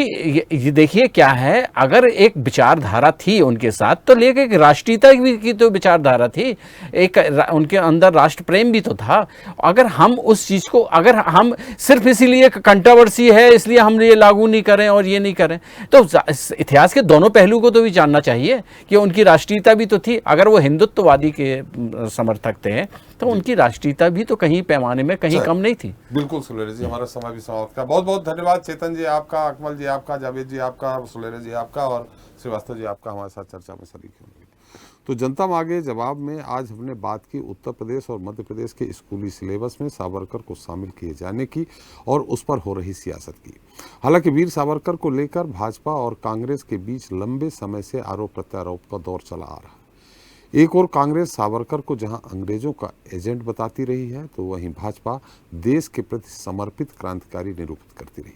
ये देखिए क्या है, अगर एक विचारधारा थी उनके साथ तो लेके एक राष्ट्रीयता की तो विचारधारा थी, एक उनके अंदर राष्ट्र प्रेम भी तो था। अगर हम उस चीज़ को, अगर हम सिर्फ इसीलिए कंट्रोवर्सी है इसलिए हम ये लागू नहीं करें और ये नहीं करें, तो इतिहास के दोनों पहलू को तो भी जानना चाहिए कि उनकी राष्ट्रीयता भी तो थी। अगर वो हिंदुत्ववादी के समर्थक थे तो उनकी राष्ट्रीयता भी तो कहीं पैमाने में कहीं कम नहीं थी। बिल्कुल सुलेरा जी, हमारा समय भी समाप्त का। बहुत बहुत धन्यवाद चेतन जी आपका, अकमल जी आपका, जावेद जी आपका, सुलेरा जी आपका और श्रीवास्तव जी आपका हमारे साथ चर्चा में शरीक होंगे। तो जनता मांगे जवाब में आज हमने बात की उत्तर प्रदेश और मध्य प्रदेश के स्कूली सिलेबस में सावरकर को शामिल किए जाने की और उस पर हो रही सियासत की। हालांकि वीर सावरकर को लेकर भाजपा और कांग्रेस के बीच लंबे समय से आरोप प्रत्यारोप का दौर चला आ रहा है। एक और कांग्रेस सावरकर को जहां अंग्रेजों का एजेंट बताती रही है तो वहीं भाजपा देश के प्रति समर्पित क्रांतिकारी निरूपित करती रही।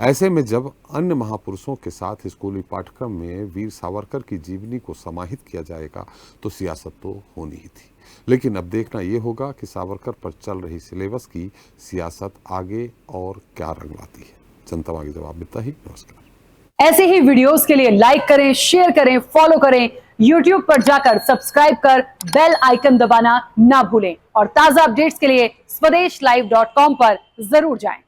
ऐसे में जब अन्य महापुरुषों के साथ स्कूली पाठ्यक्रम में वीर सावरकर की जीवनी को समाहित किया जाएगा तो सियासत तो होनी ही थी। लेकिन अब देखना ये होगा कि सावरकर पर चल रही सिलेबस की सियासत आगे और क्या रंग लाती है। जनता मांगे जवाब इतना ही। नमस्कार। ऐसे ही वीडियोस के लिए लाइक करें, शेयर करें, फॉलो करें, YouTube पर जाकर सब्सक्राइब कर बेल आइकन दबाना ना भूलें और ताजा अपडेट्स के लिए स्वदेशलाइव.com पर जरूर जाएं।